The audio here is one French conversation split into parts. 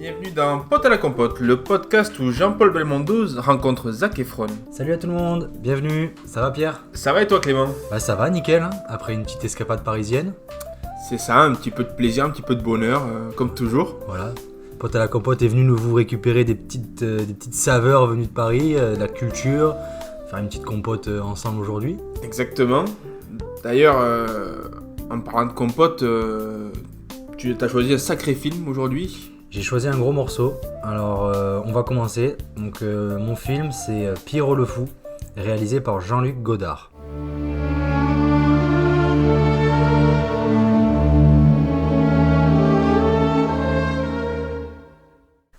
Bienvenue dans Pote à la compote, le podcast où Jean-Paul Belmondo rencontre Zac Efron. Salut à tout le monde, bienvenue, ça va Pierre? Ça va et toi Clément? Bah ça va, nickel, hein, après une petite escapade parisienne. C'est ça, un petit peu de plaisir, un petit peu de bonheur, comme toujours. Voilà, Pote à la compote est venu nous vous récupérer des petites saveurs venues de Paris, de la culture, faire une petite compote ensemble aujourd'hui. Exactement. D'ailleurs, en parlant de compote, tu as choisi un sacré film aujourd'hui. J'ai choisi un gros morceau, alors on va commencer. Donc mon film c'est Pierrot le Fou, réalisé par Jean-Luc Godard.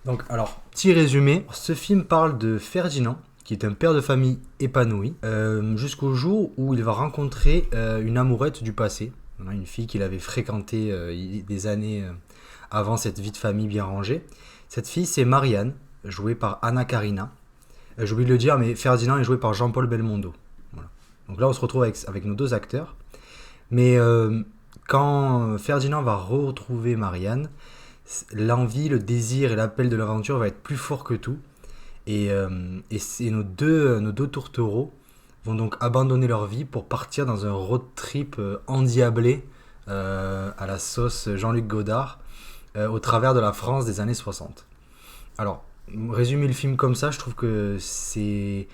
Donc alors, petit résumé, ce film parle de Ferdinand, qui est un père de famille épanoui, jusqu'au jour où il va rencontrer une amourette du passé, une fille qu'il avait fréquentée des années avant cette vie de famille bien rangée. Cette fille, c'est Marianne, jouée par Anna Karina. J'ai oublié de le dire, mais Ferdinand est joué par Jean-Paul Belmondo. Voilà. Donc là, on se retrouve avec nos deux acteurs. Mais quand Ferdinand va retrouver Marianne, l'envie, le désir et l'appel de l'aventure va être plus fort que tout. Et nos deux tourtereaux vont donc abandonner leur vie pour partir dans un road trip endiablé à la sauce Jean-Luc Godard au travers de la France des années 60. Alors, résumer le film comme ça, je trouve que c'est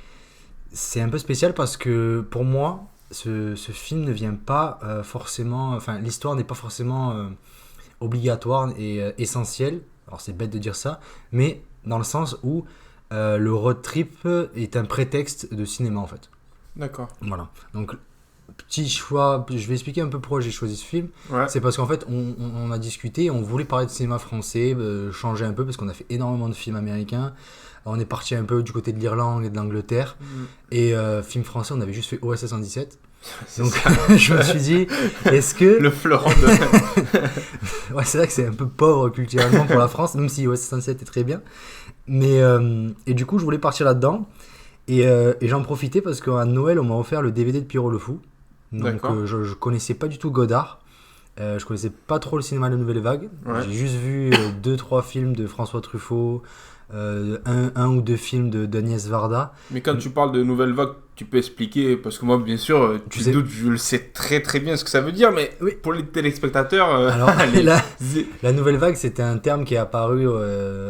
un peu spécial parce que pour moi, ce film ne vient pas forcément... Enfin, l'histoire n'est pas forcément obligatoire et essentielle. Alors, c'est bête de dire ça, mais dans le sens où le road trip est un prétexte de cinéma, en fait. D'accord. Voilà. Donc, petit choix, je vais expliquer un peu pourquoi j'ai choisi ce film. Ouais. C'est parce qu'en fait, on a discuté, on voulait parler de cinéma français, changer un peu, parce qu'on a fait énormément de films américains. On est parti un peu du côté de l'Irlande et de l'Angleterre. Et film français, on avait juste fait OSS 117. Donc, je me suis dit, est-ce que... Le fleuron de... Ouais, c'est vrai que c'est un peu pauvre culturellement pour la France, même si OSS 117 est très bien. Mais, et du coup, je voulais partir là-dedans. Et j'en profitais parce qu'à Noël, on m'a offert le DVD de Pierrot le Fou. Donc je connaissais pas du tout Godard. Je connaissais pas trop le cinéma de Nouvelle Vague. Ouais. J'ai juste vu 2-3 films de François Truffaut, un ou deux films d'Agnès Varda. Mais quand tu parles de Nouvelle Vague, tu peux expliquer, parce que moi, bien sûr, tu doutes, je le sais très très bien ce que ça veut dire, mais oui. Pour les téléspectateurs... Alors, la Nouvelle Vague, c'était un terme qui est apparu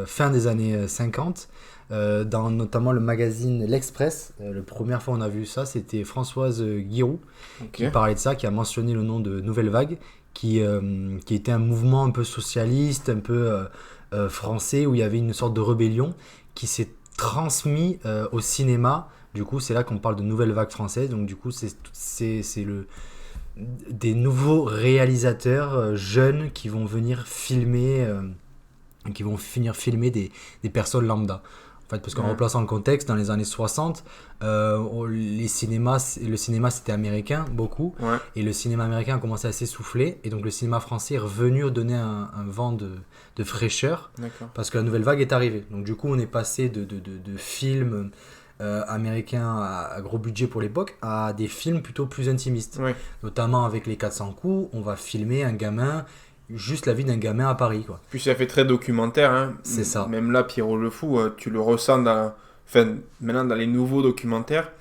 fin des années 50, dans notamment le magazine L'Express. La première fois on a vu ça, c'était Françoise Giroud qui parlait de ça, qui a mentionné le nom de Nouvelle Vague, qui était un mouvement un peu socialiste, un peu français, où il y avait une sorte de rébellion qui s'est transmis au cinéma. Du coup, c'est là qu'on parle de Nouvelle Vague française. Donc du coup, c'est des nouveaux réalisateurs jeunes qui vont venir filmer, des personnes lambda. En fait, parce qu'en replaçant le contexte, dans les années 60, le cinéma c'était américain, beaucoup, et le cinéma américain a commencé à s'essouffler, et donc le cinéma français est revenu donner un vent de fraîcheur, parce que la nouvelle vague est arrivée. Donc du coup, on est passé de films américains à gros budget pour l'époque, à des films plutôt plus intimistes. Notamment avec les 400 coups, on va filmer un gamin, juste la vie d'un gamin à Paris, quoi. Puis ça fait très documentaire, hein. C'est ça. Même là, Pierrot le Fou, tu le ressens maintenant dans les nouveaux documentaires.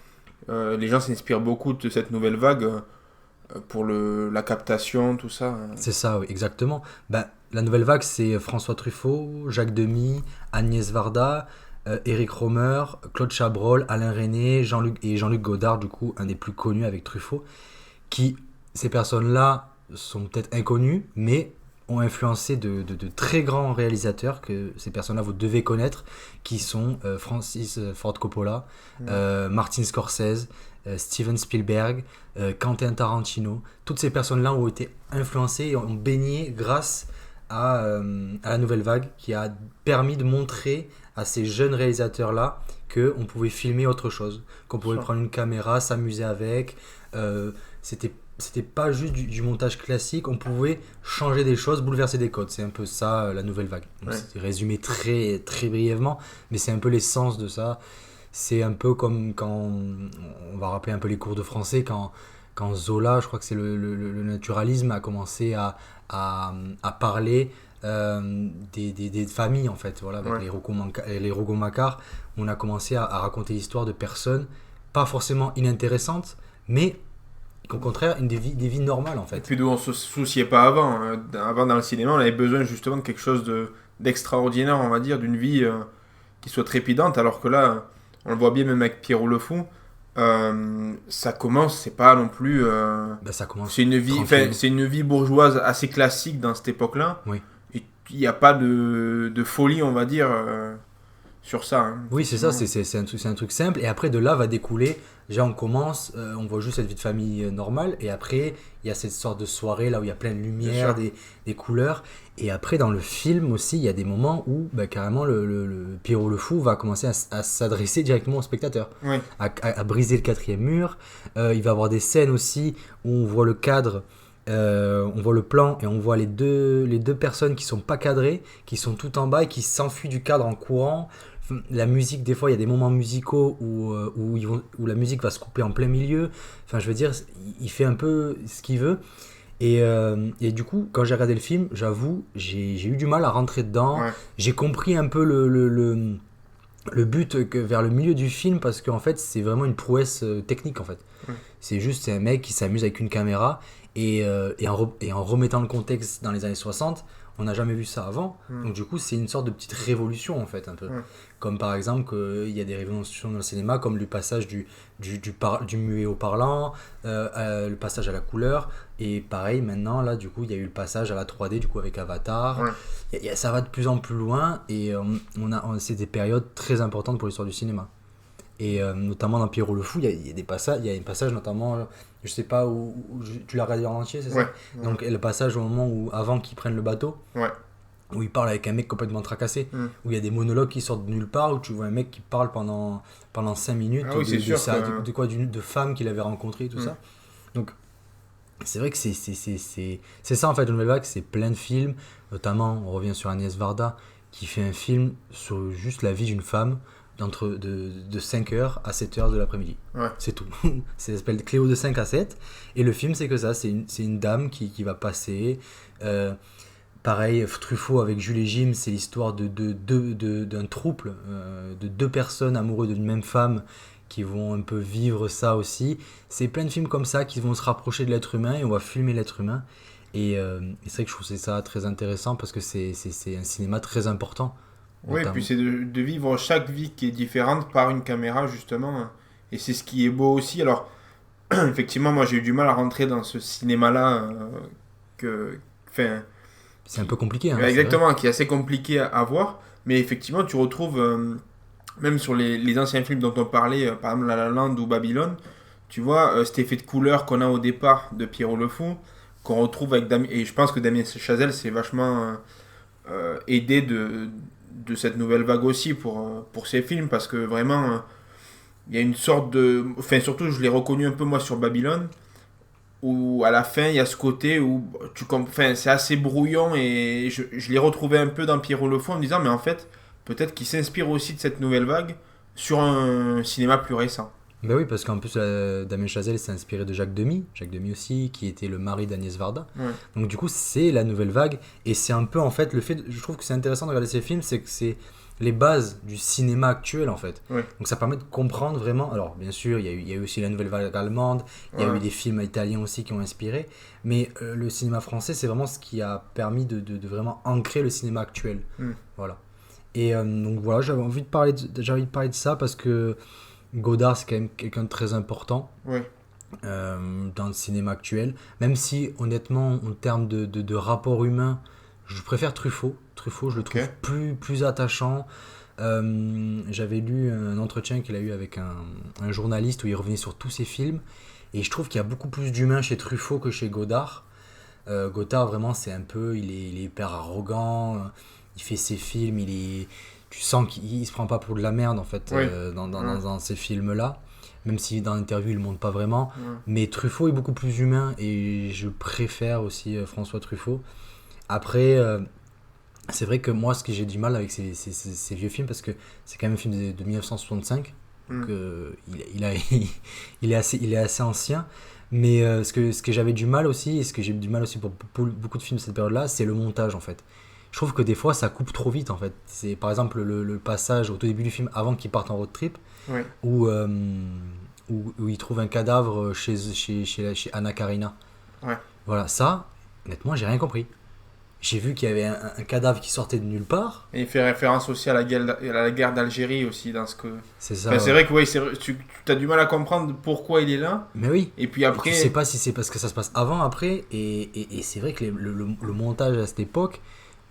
Les gens s'inspirent beaucoup de cette nouvelle vague pour la captation, tout ça. C'est ça, oui, exactement. La nouvelle vague, c'est François Truffaut, Jacques Demy, Agnès Varda, Éric Rohmer, Claude Chabrol, Alain Resnais, Jean-Luc Godard, du coup, un des plus connus avec Truffaut, ces personnes-là sont peut-être inconnues, mais ont influencé de très grands réalisateurs que ces personnes-là vous devez connaître, qui sont Francis Ford Coppola, Martin Scorsese, Steven Spielberg, Quentin Tarantino. Toutes ces personnes-là ont été influencées et ont baigné grâce à la nouvelle vague, qui a permis de montrer à ces jeunes réalisateurs-là qu'on pouvait filmer autre chose, qu'on pouvait prendre une caméra, s'amuser avec. C'était pas juste du montage classique, on pouvait changer des choses, bouleverser des codes. C'est un peu ça, la nouvelle vague. Donc, c'est résumé très, très brièvement, mais c'est un peu l'essence de ça. C'est un peu comme quand on va rappeler un peu les cours de français, quand quand Zola, je crois que c'est le naturalisme, a commencé à parler des familles, en fait. Voilà, avec Ouais. les Rougon-Macquart, on a commencé à raconter l'histoire de personnes, pas forcément inintéressantes, mais au contraire, des vies normales, en Et fait. puis d'où on se souciait pas avant. Avant, dans le cinéma, on avait besoin justement de quelque chose d'extraordinaire, on va dire, d'une vie qui soit trépidante, alors que là, on le voit bien même avec Pierrot le Fou. Ça commence, c'est pas non plus. Ben, ça commence C'est une vie, enfin, tranquille. c'est une vie bourgeoise assez classique dans cette époque-là. Oui. Et il n'y a pas de folie, on va dire, sur ça, hein, Oui, c'est ça, effectivement. c'est un truc simple. Et après, de là va découler, déjà on commence, on voit juste cette vie de famille normale. Et après, il y a cette sorte de soirée là où il y a plein de Bien lumière, sûr. des couleurs. Et après, dans le film aussi, il y a des moments où bah, carrément le Pierrot le Fou va commencer à s'adresser directement au spectateur, Oui, à briser le quatrième mur. Il va y avoir des scènes aussi où on voit le cadre. On voit le plan et on voit les deux personnes qui sont pas cadrées, qui sont tout en bas et qui s'enfuient du cadre en courant. La musique, des fois, il y a des moments musicaux où la musique va se couper en plein milieu. Enfin, je veux dire, il fait un peu ce qu'il veut. Et du coup, quand j'ai regardé le film, j'avoue, j'ai eu du mal à rentrer dedans. ouais. J'ai compris un peu le but vers le milieu du film parce qu'en fait, c'est vraiment une prouesse technique, en fait. Ouais. C'est un mec qui s'amuse avec une caméra et en remettant le contexte dans les années 60, on n'a jamais vu ça avant. Mm. Donc du coup, c'est une sorte de petite révolution en fait, un peu. Ouais. Comme par exemple, il y a des révolutions dans le cinéma, comme le passage du muet au parlant, le passage à la couleur. Et pareil, maintenant, là, du coup, il y a eu le passage à la 3D, du coup, avec Avatar. Ouais. Ça va de plus en plus loin et c'est des périodes très importantes pour l'histoire du cinéma. Et notamment dans Pierrot le Fou, il y a des passages, il y a un passage notamment, je sais pas tu l'as regardé en entier, c'est Ouais. ça? Donc le passage au moment où, avant qu'ils prennent le bateau, Ouais. où il parle avec un mec complètement tracassé, Mm. où il y a des monologues qui sortent de nulle part, où tu vois un mec qui parle pendant 5 minutes Ah oui, c'est sûr que- de quoi, de femmes qu'il avait rencontrées, tout Mm. ça. Donc c'est vrai que c'est ça en fait, le Nouvelle Vague, c'est plein de films, notamment on revient sur Agnès Varda, qui fait un film sur juste la vie d'une femme de 5h à 7h de l'après-midi. Ouais. C'est tout. Ça s'appelle Cléo de 5 à 7. Et le film, c'est que ça. C'est une dame qui va passer. Pareil, Truffaut avec Jules et Jim, c'est l'histoire d'un trouble, de deux personnes amoureuses d'une même femme qui vont un peu vivre ça aussi. C'est plein de films comme ça qui vont se rapprocher de l'être humain et on va filmer l'être humain. Et c'est vrai que je trouve ça très intéressant parce que c'est un cinéma très important. Oui, et Notamment. puis c'est de vivre chaque vie qui est différente par une caméra, justement. Et c'est ce qui est beau aussi. Alors, effectivement, moi j'ai eu du mal à rentrer dans ce cinéma-là. Enfin, C'est un peu compliqué, hein, c'est vrai. exactement, qui est assez compliqué à voir. Mais effectivement, tu retrouves, même sur les anciens films dont on parlait, par exemple La La Land ou Babylone, tu vois, cet effet de couleur qu'on a au départ de Pierrot le Fou, qu'on retrouve avec Damien. Et je pense que Damien Chazelle s'est vachement aidé de cette nouvelle vague aussi pour ces films, parce que vraiment, il y a une sorte de. Enfin, surtout, je l'ai reconnu un peu moi sur Babylone, où à la fin, il y a ce côté où enfin, c'est assez brouillon, et je l'ai retrouvé un peu dans Pierrot le Fou en me disant, mais en fait, peut-être qu'il s'inspire aussi de cette nouvelle vague sur un cinéma plus récent. Ben oui, parce qu'en plus, Damien Chazelle s'est inspiré de Jacques Demy. Jacques Demy aussi, qui était le mari d'Agnès Varda. Ouais. Donc du coup, c'est la nouvelle vague. Et c'est un peu, en fait, je trouve que c'est intéressant de regarder ces films, c'est que c'est les bases du cinéma actuel, en fait. Ouais. Donc ça permet de comprendre vraiment... Alors, bien sûr, il y a eu aussi la nouvelle vague allemande, il y a Ouais. eu des films italiens aussi qui ont inspiré. Mais le cinéma français, c'est vraiment ce qui a permis de vraiment ancrer le cinéma actuel. Mm. Voilà. Et donc voilà, j'avais envie de parler de ça parce que Godard, c'est quand même quelqu'un de très important Ouais. dans le cinéma actuel. Même si, honnêtement, en termes de rapport humain, je préfère Truffaut. Truffaut, je le trouve plus attachant. J'avais lu un entretien qu'il a eu avec un journaliste où il revenait sur tous ses films. Et je trouve qu'il y a beaucoup plus d'humain chez Truffaut que chez Godard. Godard, vraiment, c'est un peu... Il est hyper arrogant. Il fait ses films, tu sens qu'il se prend pas pour de la merde en fait Oui. dans ces films là, même si dans l'interview il le montre pas vraiment. Ouais. Mais Truffaut est beaucoup plus humain et je préfère aussi François Truffaut. Après c'est vrai que moi ce que j'ai du mal avec ces vieux films, parce que c'est quand même un film de 1965, donc il est assez ancien, Mais ce que j'avais du mal aussi, et ce que j'ai du mal aussi pour beaucoup de films de cette période-là, c'est le montage en fait. Je trouve que des fois ça coupe trop vite en fait. C'est par exemple le passage au tout début du film avant qu'ils partent en road trip Ouais. où, où ils trouvent un cadavre chez Anna Karina. Ouais. Voilà, ça, honnêtement, j'ai rien compris. J'ai vu qu'il y avait un cadavre qui sortait de nulle part. Et il fait référence aussi à la guerre d'Algérie aussi dans ce que. C'est Enfin, ça, c'est ouais. vrai que ouais, tu as du mal à comprendre pourquoi il est là. Mais oui. Et puis Et tu sais après, pas si c'est parce que ça se passe avant, après. Et c'est vrai que le montage à cette époque,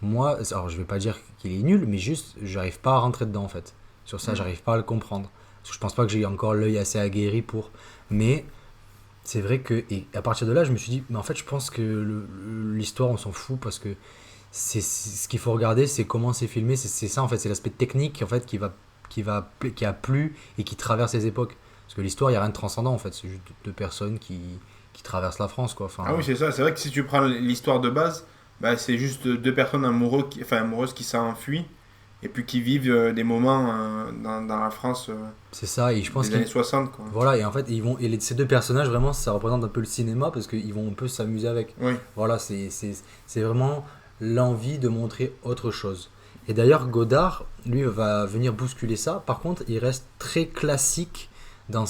moi, alors je vais pas dire qu'il est nul, mais juste, j'arrive pas à rentrer dedans en fait. Sur ça, hmm, j'arrive pas à le comprendre. Parce que je pense pas que j'ai encore l'œil assez aguerri pour. Mais c'est vrai que. Et à partir de là, je me suis dit, mais en fait, je pense que l'histoire, on s'en fout parce que ce qu'il faut regarder, c'est comment c'est filmé. C'est ça en fait, c'est l'aspect technique en fait qui a plu et qui traverse les époques. Parce que l'histoire, il n'y a rien de transcendant en fait. C'est juste deux personnes qui traversent la France quoi. ah Enfin, oui, c'est ça. C'est vrai que si tu prends l'histoire de base, bah, c'est juste deux personnes amoureuses qui s'enfuient et puis qui vivent des moments dans la France c'est ça. Et je pense des années qu'ils. 60, quoi. Voilà, et en fait, ces deux personnages, vraiment, ça représente un peu le cinéma parce qu'ils vont un peu s'amuser avec. Oui, Voilà, c'est vraiment l'envie de montrer autre chose. Et d'ailleurs, Godard, lui, va venir bousculer ça. Par contre, il reste très classique dans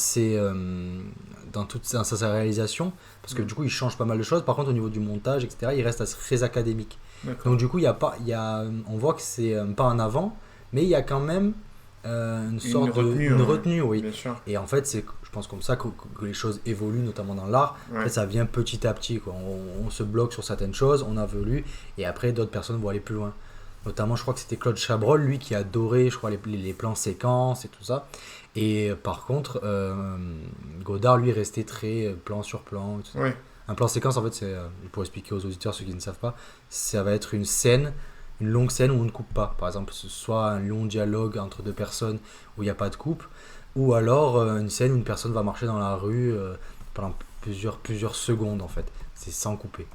dans sa réalisation, parce que du coup, il change pas mal de choses. Par contre, au niveau du montage, etc., il reste très académique. d'accord. Donc du coup, il y a pas, il y a, on voit que c'est pas en avant, mais il y a quand même une sorte retenue, une retenue, oui. bien sûr. Et en fait, c'est, je pense comme ça que les choses évoluent, notamment dans l'art. En Ouais. fait, ça vient petit à petit, quoi. On se bloque sur certaines choses, on évolue, et après, d'autres personnes vont aller plus loin. Notamment, je crois que c'était Claude Chabrol, lui, qui adorait, je crois, les plans séquences et tout ça. Et par contre, Godard, lui, restait très plan sur plan. Et tout ça. Ouais. Un plan séquence, en fait, c'est, pour expliquer aux auditeurs, ceux qui ne savent pas, ça va être une scène, une longue scène où on ne coupe pas. Par exemple, soit un long dialogue entre deux personnes où il n'y a pas de coupe, ou alors une scène où une personne va marcher dans la rue pendant plusieurs secondes, en fait. C'est sans couper.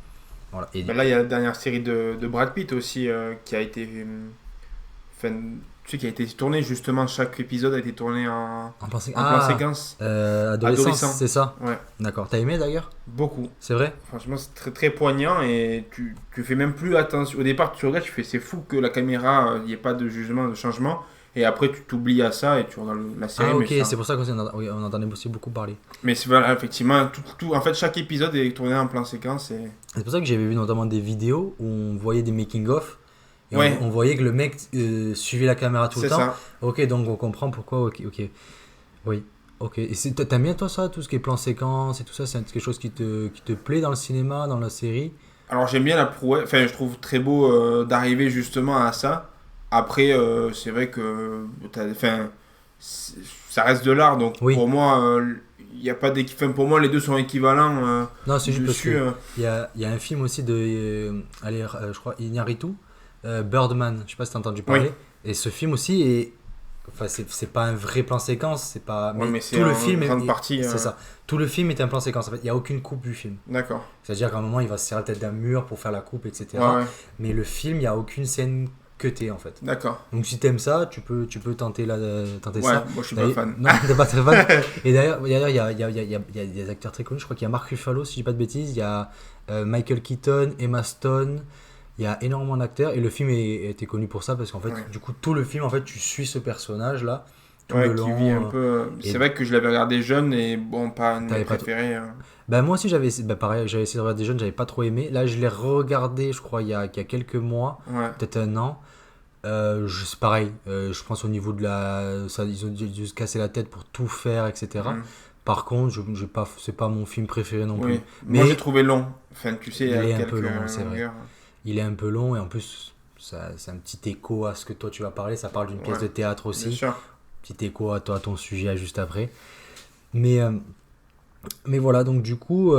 Voilà. Et Ben là, il y a la dernière série de Brad Pitt aussi qui a été. Enfin, tu sais, qui a été tournée justement. Chaque épisode a été tourné en plan, en plan séquence. adolescence, Adolescent. c'est ça. Ouais, D'accord. T'as aimé d'ailleurs? beaucoup. C'est vrai? Franchement, c'est très très poignant et tu fais même plus attention. Au départ, tu regardes, tu fais c'est fou que la caméra, il n'y ait pas de jugement, de changement. Et après, tu t'oublies à ça et tu regardes la série. Ah mais ok, ça- c'est pour ça qu'on entendait aussi beaucoup parler. Mais c'est voilà, effectivement, en fait, chaque épisode est tourné en plan séquence. Et... C'est pour ça que j'avais vu notamment des vidéos où on voyait des making-of et Ouais. on voyait que le mec suivait la caméra tout le C'est temps. ça. Ok, donc on comprend pourquoi. Ok, ok. Oui. Ok. Et t'aimes bien toi ça, tout ce qui est plan séquence et tout ça, c'est quelque chose qui te plaît dans le cinéma, dans la série? Alors j'aime bien la prouesse, enfin je trouve très beau d'arriver justement à ça. Après c'est vrai que enfin, ça reste de l'art donc Oui. pour moi il y a pas enfin, pour moi les deux sont équivalents Non, c'est juste parce dessus. que il y a un film aussi de, allez, je crois, Iñárritu, Birdman. Je sais pas si t'as entendu parler. Et ce film aussi est, enfin, c'est pas un vrai plan séquence, c'est pas, Ouais, mais c'est tout le en film grande partie, c'est ça. Tout le film est un plan séquence. En fait, il y a aucune coupe du film. D'accord. C'est-à-dire qu'à un moment, il va se serrer la tête d'un mur pour faire la coupe, etc. Ouais, ouais. Mais le film, il n'y a aucune scène cutée, en fait. D'accord. Donc si t'aimes ça, tu peux tenter Ouais, ça. moi je suis pas D'ailleurs- fan. Non, t'es pas très fan. Et d'ailleurs, il y a des acteurs très connus. Je crois qu'il y a Mark Ruffalo, si je dis pas de bêtises. Il y a Michael Keaton, Emma Stone. Il y a énormément d'acteurs. Et le film était connu pour ça parce qu'en fait, Ouais. du coup, tout le film, en fait, tu suis ce personnage-là tout Ouais, le qui long. vit un peu. et- C'est vrai que je l'avais regardé jeune et bon, pas un de mes T'avais pas préférés. Ben moi aussi, pareil, j'avais essayé de regarder des jeunes, j'avais pas trop aimé. Là, je l'ai regardé, je crois, il y a quelques mois, Ouais. peut-être un an. C'est pareil, je pense au niveau de ils ont dû se casser la tête pour tout faire, etc. Mm. Par contre, c'est pas mon film préféré non plus. Oui. Mais Moi j'ai trouvé long. Enfin, tu sais, il est un quelques peu long, c'est vrai. longueurs. il est un peu long et en plus, c'est un petit écho à ce que toi tu vas parler. Ça parle d'une pièce Ouais. de théâtre Bien aussi. sûr. Petit écho à ton sujet juste après. Mais voilà, donc du coup,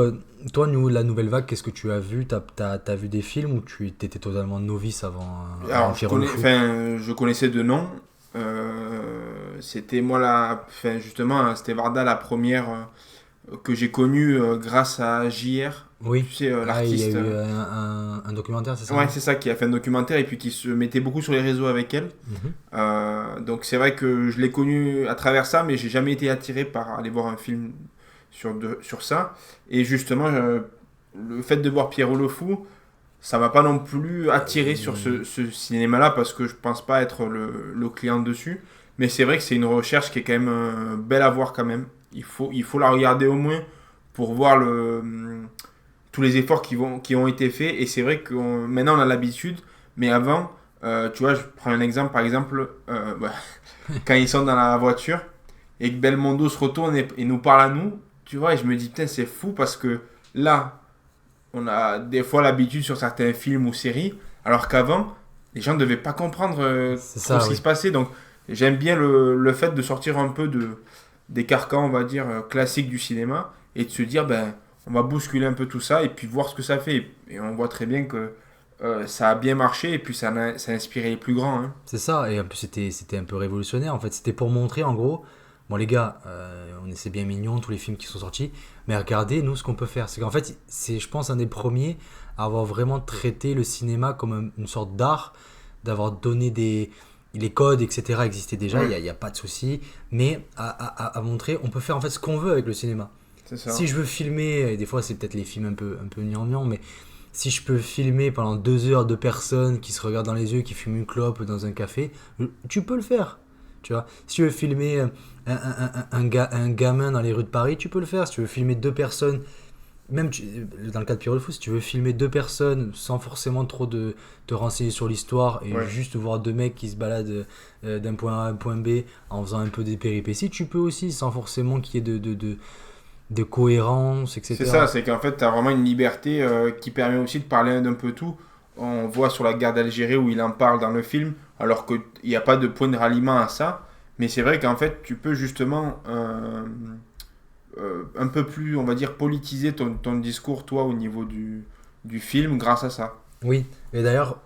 toi, la nouvelle vague, qu'est-ce que tu as vu? T'as vu des films ou tu étais totalement novice avant Alors, Pierrot le Fou? je connaissais de nom. C'était moi enfin, justement, c'était Varda la première que j'ai connue grâce à JR. Oui. Tu sais, Ah, il y a l'artiste. eu un documentaire, c'est ça? Ouais, c'est ça, qui a fait un documentaire et puis qui se mettait beaucoup sur les réseaux avec elle. Mhm. Donc c'est vrai que je l'ai connue à travers ça, mais j'ai jamais été attiré par aller voir un film sur ça. Et justement, le fait de voir Pierrot le Fou, ça va pas non plus attirer sur ce cinéma-là parce que je pense pas être le client dessus. Mais c'est vrai que c'est une recherche qui est quand même belle à voir quand même. Il faut la regarder au moins pour voir tous les efforts qui ont été faits. Et c'est vrai que maintenant on a l'habitude, mais avant, tu vois, je prends un exemple, par exemple, quand ils sont dans la voiture et que Belmondo se retourne et nous parle à nous, tu vois, et je me dis, putain, c'est fou parce que là, on a des fois l'habitude sur certains films ou séries, alors qu'avant, les gens ne devaient pas comprendre trop ce qui se passait. Donc, j'aime bien le fait de sortir un peu des carcans, on va dire, classiques du cinéma et de se dire, ben, on va bousculer un peu tout ça et puis voir ce que ça fait. Et on voit très bien que ça a bien marché et puis ça a inspiré les plus grands. Hein. C'est ça, et en plus c'était un peu révolutionnaire en fait. C'était pour montrer en gros, bon les gars, on essaie bien mignon tous les films qui sont sortis, mais regardez nous ce qu'on peut faire. C'est qu'en fait, c'est je pense un des premiers à avoir vraiment traité le cinéma comme une sorte d'art, d'avoir donné les codes, etc. existaient déjà, il n'y a pas de souci, mais à montrer, on peut faire en fait ce qu'on veut avec le cinéma. C'est ça. Si je veux filmer, et des fois c'est peut-être les films un peu gnangnan, mais si je peux filmer pendant 2 heures 2 personnes qui se regardent dans les yeux, qui fument une clope dans un café, tu peux le faire. Tu vois, si tu veux filmer un gamin dans les rues de Paris, tu peux le faire. Si tu veux filmer 2 personnes, même dans le cas de Pierrot le Fou, si tu veux filmer 2 personnes sans forcément trop te renseigner sur l'histoire et juste voir 2 mecs qui se baladent d'un point A à un point B en faisant un peu des péripéties, tu peux aussi sans forcément qu'il y ait de cohérence, etc. C'est ça, c'est qu'en fait, tu as vraiment une liberté qui permet aussi de parler d'un peu tout. On voit sur la guerre d'Algérie où il en parle dans le film, alors qu'il n'y a pas de point de ralliement à ça. Mais c'est vrai qu'en fait, tu peux justement un peu plus, on va dire, politiser ton discours, toi, au niveau du film, grâce à ça. Oui, et d'ailleurs,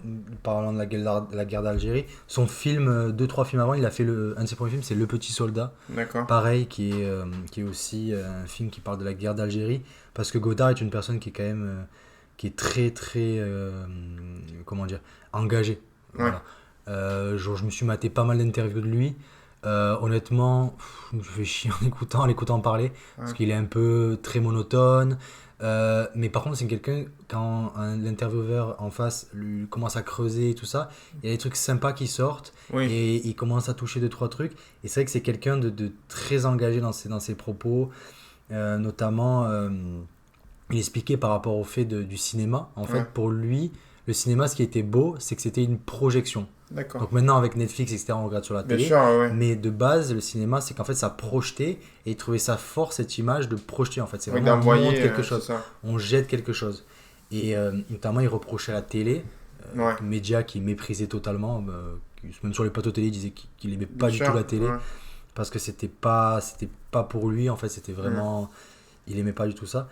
parlant de la guerre d'Algérie, son film, 2-3 films avant, il a fait un de ses premiers films, c'est Le Petit Soldat. D'accord. Pareil, qui est aussi un film qui parle de la guerre d'Algérie, parce que Godard est une personne qui est quand même, qui est très très, comment dire, engagée. Voilà. Je me suis maté pas mal d'interviews de lui. Honnêtement, je me fais chier en l'écoutant parler, parce qu'il est un peu très monotone. Mais par contre, c'est quelqu'un, quand l'intervieweur en face lui commence à creuser et tout ça, il y a des trucs sympas qui sortent et il commence à toucher 2-3 trucs. Et c'est vrai que c'est quelqu'un de très engagé dans ses propos, notamment il expliquait par rapport au fait du cinéma. En fait, pour lui, le cinéma, ce qui était beau, c'est que c'était une projection. D'accord. Donc maintenant avec Netflix, etc., on regarde sur la télé. Bien sûr, mais de base, le cinéma, c'est qu'en fait ça projetait et il trouvait ça fort cette image de projeter en fait. C'est vraiment on montre quelque chose, on jette quelque chose. Et notamment il reprochait à la télé, média qui méprisait totalement, même sur les plateaux télé, il disait qu'il aimait pas du tout la télé parce que c'était pas pour lui en fait, c'était vraiment, il aimait pas du tout ça.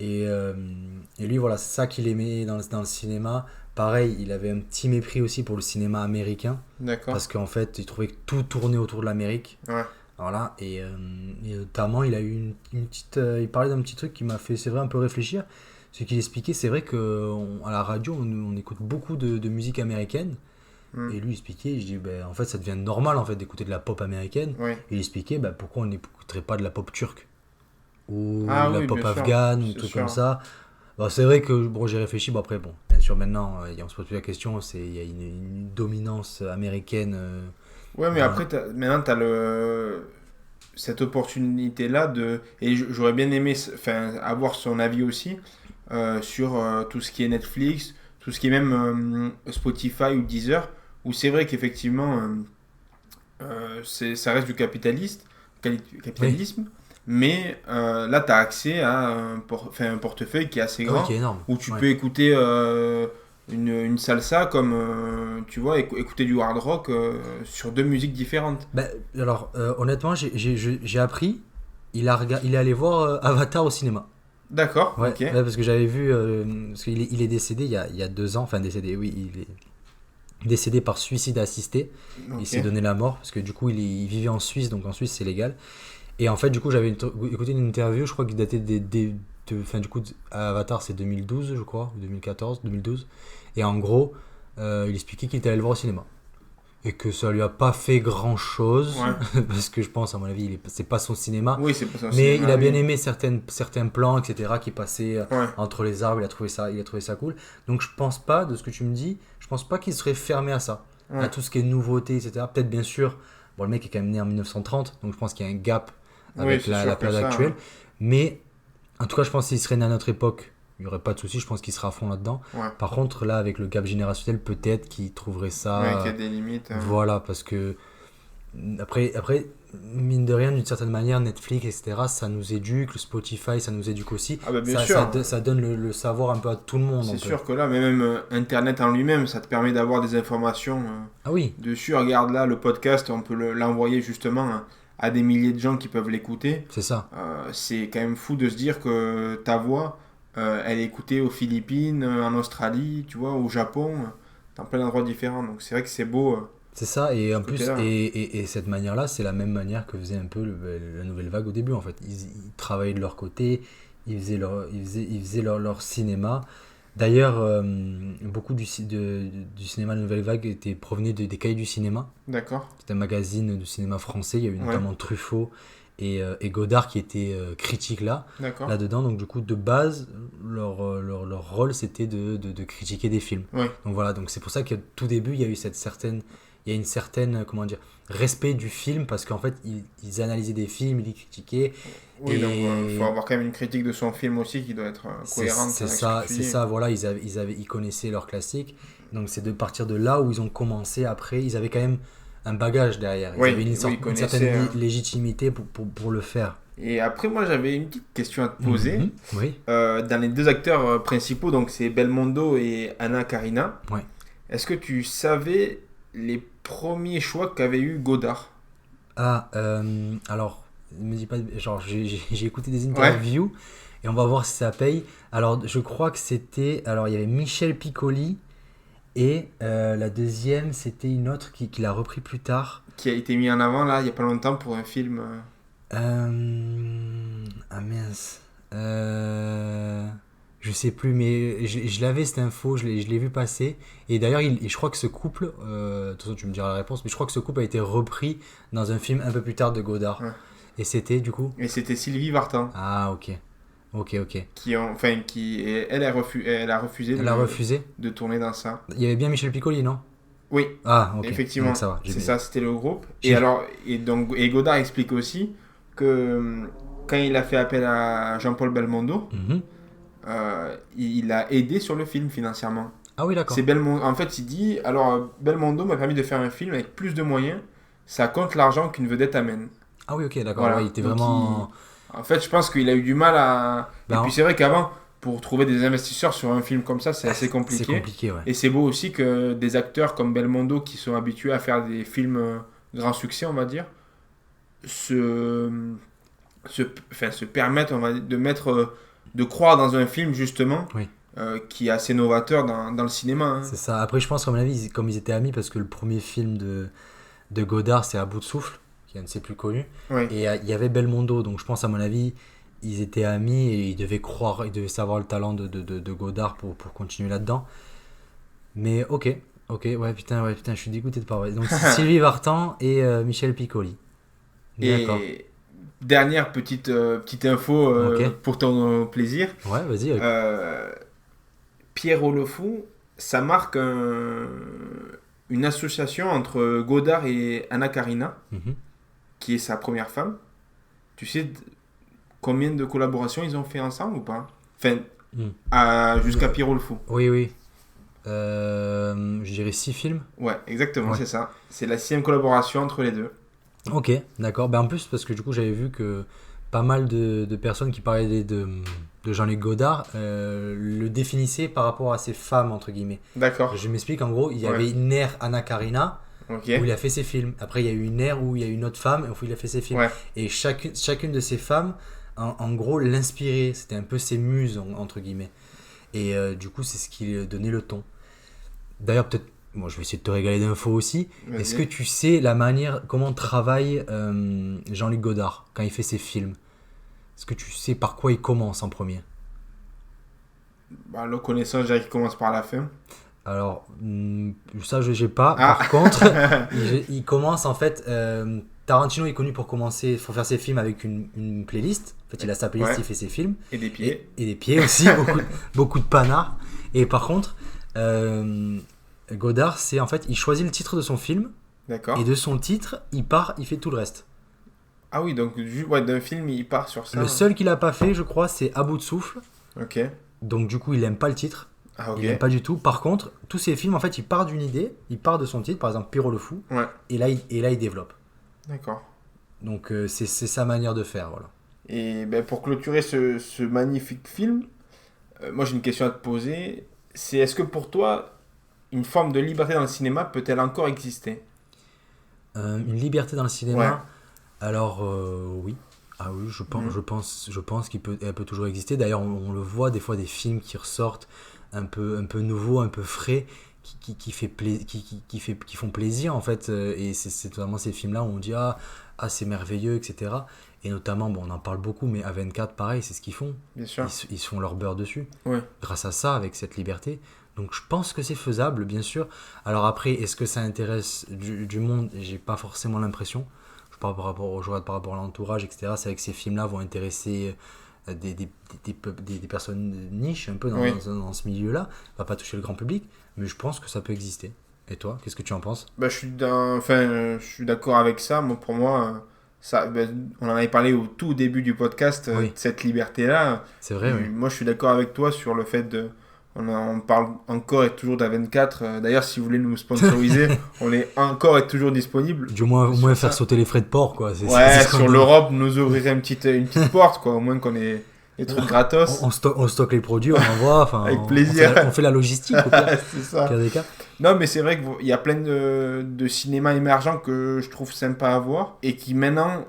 Et lui, voilà, c'est ça qu'il aimait dans le cinéma. Pareil, il avait un petit mépris aussi pour le cinéma américain. D'accord. Parce qu'en fait, il trouvait que tout tournait autour de l'Amérique. Voilà, et notamment, il a eu une petite. Il parlait d'un petit truc qui m'a fait, c'est vrai, un peu réfléchir. Ce qu'il expliquait, c'est vrai qu'à la radio, on écoute beaucoup de musique américaine. Et lui, il expliquait, je dis, en fait, ça devient normal en fait, d'écouter de la pop américaine. Et il expliquait pourquoi on n'écouterait pas de la pop turque ou la pop afghane ou tout comme ça. C'est vrai que j'ai réfléchi, après bien sûr maintenant on se pose plus la question, il y a une dominance américaine. Mais après maintenant tu as cette opportunité là et j'aurais bien aimé avoir son avis aussi sur tout ce qui est Netflix, tout ce qui est même Spotify ou Deezer, où c'est vrai qu'effectivement ça reste du capitalisme. Mais là, tu as accès à un portefeuille qui est assez grand, qui est énorme, où tu peux écouter une salsa comme, tu vois, écouter du hard rock sur 2 musiques différentes. Alors, honnêtement, j'ai appris, il est allé voir Avatar au cinéma. D'accord, ok. Parce que j'avais vu, parce qu'il est décédé il y a 2 ans, enfin décédé, oui, il est décédé par suicide assisté. Il s'est donné la mort, parce que du coup, il vivait en Suisse, donc en Suisse, c'est légal. Et en fait, du coup, j'avais écouté une interview, je crois qu'il datait du coup, Avatar, c'est 2012, je crois, 2014, 2012. Et en gros, il expliquait qu'il était allé le voir au cinéma. Et que ça lui a pas fait grand chose, Ouais. parce que je pense, à mon avis, c'est pas son cinéma. Oui, c'est pas ça. Mais il a bien aimé certains plans, etc., qui passaient Ouais. entre les arbres, il a trouvé ça cool. Donc je pense pas, de ce que tu me dis, je pense pas qu'il serait fermé à ça, à Ouais. tout ce qui est nouveauté, etc. Peut-être bien sûr, bon, le mec est quand même né en 1930, donc je pense qu'il y a un gap Oui, avec c'est la sûr que période ça, actuelle. hein. Mais en tout cas, je pense qu'il serait né à notre époque, il n'y aurait pas de souci, je pense qu'il sera à fond là-dedans. Ouais. Par contre, là, avec le gap générationnel, peut-être qu'il trouverait Ouais, qu'il y ça... a des limites. Voilà, parce que après, mine de rien, d'une certaine manière, Netflix, etc., ça nous éduque, le Spotify, ça nous éduque aussi. Ah bah bien Ça, sûr. ça donne le savoir un peu à tout le monde. C'est un peu. sûr que là, mais même Internet en lui-même, ça te permet d'avoir des informations Ah oui, dessus. Regarde là, le podcast, on peut l'envoyer justement à des milliers de gens qui peuvent l'écouter. c'est ça. C'est quand même fou de se dire que ta voix, elle est écoutée aux Philippines, en Australie, tu vois, au Japon, dans plein d'endroits différents. Donc c'est vrai que c'est beau. C'est ça, et en plus, côté-là. et cette manière-là, c'est la même manière que faisait un peu la nouvelle vague au début, en fait. Ils travaillaient de leur côté, ils faisaient leur cinéma. D'ailleurs, beaucoup du cinéma de nouvelle vague provenait des cahiers du cinéma. D'accord. C'est un magazine de cinéma français, il y a eu Ouais. notamment Truffaut et Godard qui étaient critiques D'accord. là-dedans. Donc du coup, de base, leur rôle, c'était de critiquer des films. Ouais. Donc voilà, donc c'est pour ça qu'au tout début, il y a eu il y a une certaine, comment dire, respect du film, parce qu'en fait, ils analysaient des films, ils les critiquaient. Oui, Et- donc il faut avoir quand même une critique de son film aussi qui doit être cohérente. C'est avec ce ça, que tu c'est dis. ça, voilà, ils connaissaient leurs classiques. Donc c'est de partir de là où ils ont commencé après. Ils avaient quand même un bagage derrière. Ils Oui, avaient oui, ils une connaissaient, certaine hein. légitimité pour le faire. Et après, moi, j'avais une petite question à te poser. Mhm. Oui, Dans les deux acteurs principaux, donc c'est Belmondo et Anna Karina, ouais. est-ce que tu savais les premiers choix qu'avait eu Godard? Ah, alors, me dis pas, genre, j'ai écouté des interviews et on va voir si ça paye. Alors, je crois que c'était, alors, il y avait Michel Piccoli et la deuxième, c'était une autre qui l'a repris plus tard. Qui a été mis en avant là, il y a pas longtemps pour un film. Ah mince. Je sais plus, mais je l'avais cette info, je l'ai vu passer. Et d'ailleurs, je crois que ce couple, de toute façon tu me diras la réponse, mais je crois que ce couple a été repris dans un film un peu plus tard de Godard. Ouais. Et c'était du coup. Et c'était Sylvie Vartan. Ah ok. Ok. Elle a refusé Elle a refusé. de tourner dans ça. Il y avait bien Michel Piccoli, non? Oui, Ah ok. effectivement. Donc ça va. C'est ça, c'était le groupe. J'ai- Et Godard explique aussi que quand il a fait appel à Jean-Paul Belmondo, Mhm. il a aidé sur le film financièrement. Ah oui, d'accord. C'est Belmondo. En fait, il dit alors Belmondo m'a permis de faire un film avec plus de moyens. Ça compte l'argent qu'une vedette amène. Ah oui, ok, d'accord. Voilà. Ouais, il était Donc, vraiment. En fait, je pense qu'il a eu du mal à. Bah, Et puis c'est vrai qu'avant, pour trouver des investisseurs sur un film comme ça, c'est assez C'est compliqué. compliqué, ouais. Et c'est beau aussi que des acteurs comme Belmondo, qui sont habitués à faire des films grand succès, on va dire, se permettent, on va dire, de croire dans un film justement Oui. qui est assez novateur dans le cinéma. Hein. C'est ça. Après, je pense qu'à mon avis, comme ils étaient amis, parce que le premier film de Godard, c'est À bout de souffle, qui est un de ses plus connus. Oui. Et il y avait Belmondo, donc je pense, à mon avis, ils étaient amis et ils devaient croire, ils devaient savoir le talent de Godard pour continuer là-dedans. Mais ok, ouais, putain, je suis dégoûté de pas avoir. Donc c'est Sylvie Vartan et Michel Piccoli. D'accord. Et dernière petite info Ok. pour ton plaisir. Ouais, vas-y. Pierrot le Fou, ça marque une association entre Godard et Anna Karina, Mhm. qui est sa première femme. Tu sais combien de collaborations ils ont fait ensemble ou pas? Enfin, jusqu'à Pierrot le Fou. Oui. Je dirais 6 films. Ouais, exactement, Ouais. c'est ça. C'est la 6e collaboration entre les deux. Ok, d'accord. Ben en plus, parce que du coup, j'avais vu que pas mal de personnes qui parlaient de Jean-Luc Godard le définissaient par rapport à ses femmes, entre guillemets. D'accord. Je m'explique, en gros, il y Ouais. avait une ère Anna Karina Ok. où il a fait ses films. Après, il y a eu une ère où il y a eu une autre femme où il a fait ses films. Ouais. Et chacune de ces femmes, en gros, l'inspirait. C'était un peu ses muses, entre guillemets. Et du coup, c'est ce qui donnait le ton. D'ailleurs, peut-être, moi, je vais essayer de te régaler d'infos aussi. Vas-y. Est-ce que tu sais la manière, comment travaille Jean-Luc Godard quand il fait ses films? Est-ce que tu sais par quoi il commence en premier? Bah, le connaissant, je dirais qu'il commence par la fin. Alors, ça, je n'ai pas. Ah. Par contre, il commence en fait. Tarantino est connu pour commencer, pour faire ses films avec une playlist. En fait, il a sa playlist, Ouais. il fait ses films. Et des pieds. Et des pieds aussi, beaucoup de panards. Et par contre, Godard, c'est en fait, il choisit le titre de son film. D'accord. Et de son titre, il fait tout le reste. Ah oui, donc ouais, d'un film, il part sur ça. Le seul qu'il a pas fait, je crois, c'est À bout de souffle. Ok. Donc du coup, il aime pas le titre. Ah ok. Il aime pas du tout. Par contre, tous ces films, en fait, il part d'une idée, il part de son titre, par exemple Pierrot le Fou, Ouais. et là, il développe. D'accord. Donc c'est sa manière de faire, voilà. Et ben, pour clôturer ce magnifique film, moi j'ai une question à te poser. C'est est-ce que pour toi, une forme de liberté dans le cinéma peut-elle encore exister? Une liberté dans le Ouais. cinéma, alors oui. Ah oui, Mhm. je pense elle peut toujours exister. D'ailleurs, on le voit des fois des films qui ressortent un peu nouveaux, un peu frais, qui font plaisir en fait. Et c'est totalement ces films-là où on dit c'est merveilleux, etc. Et notamment, bon, on en parle beaucoup, mais A24, pareil, c'est ce qu'ils font. Bien sûr. Ils se font leur beurre dessus. Ouais. Grâce à ça, avec cette liberté. Donc je pense que c'est faisable, bien sûr. Alors après, est-ce que ça intéresse du monde? J'ai pas forcément l'impression. Je parle je regarde par rapport à l'entourage, etc. C'est vrai que ces films-là vont intéresser des personnes niches un peu Oui. dans ce milieu-là. Ça va pas toucher le grand public, mais je pense que ça peut exister. Et toi, qu'est-ce que tu en penses? Bah, je suis d'accord avec ça. Moi, pour moi, ça, ben, on en avait parlé au tout début du podcast, de Oui, cette liberté-là. c'est vrai, oui. Moi, je suis d'accord avec toi sur le fait de. On parle encore et toujours d'A24. D'ailleurs, si vous voulez nous sponsoriser, on est encore et toujours disponible Du moins, au moins sur faire ça. sauter les frais de port, quoi. C'est Ouais, ce qu'on sur dit. l'Europe, nous ouvrirait une petite porte, quoi. Au moins qu'on ait des trucs gratos. On stocke les produits, on envoie, enfin, Avec plaisir. on fait la logistique, au C'est ça. pire des cas. Non, mais c'est vrai qu'il y a plein de cinémas émergents que je trouve sympa à voir et qui maintenant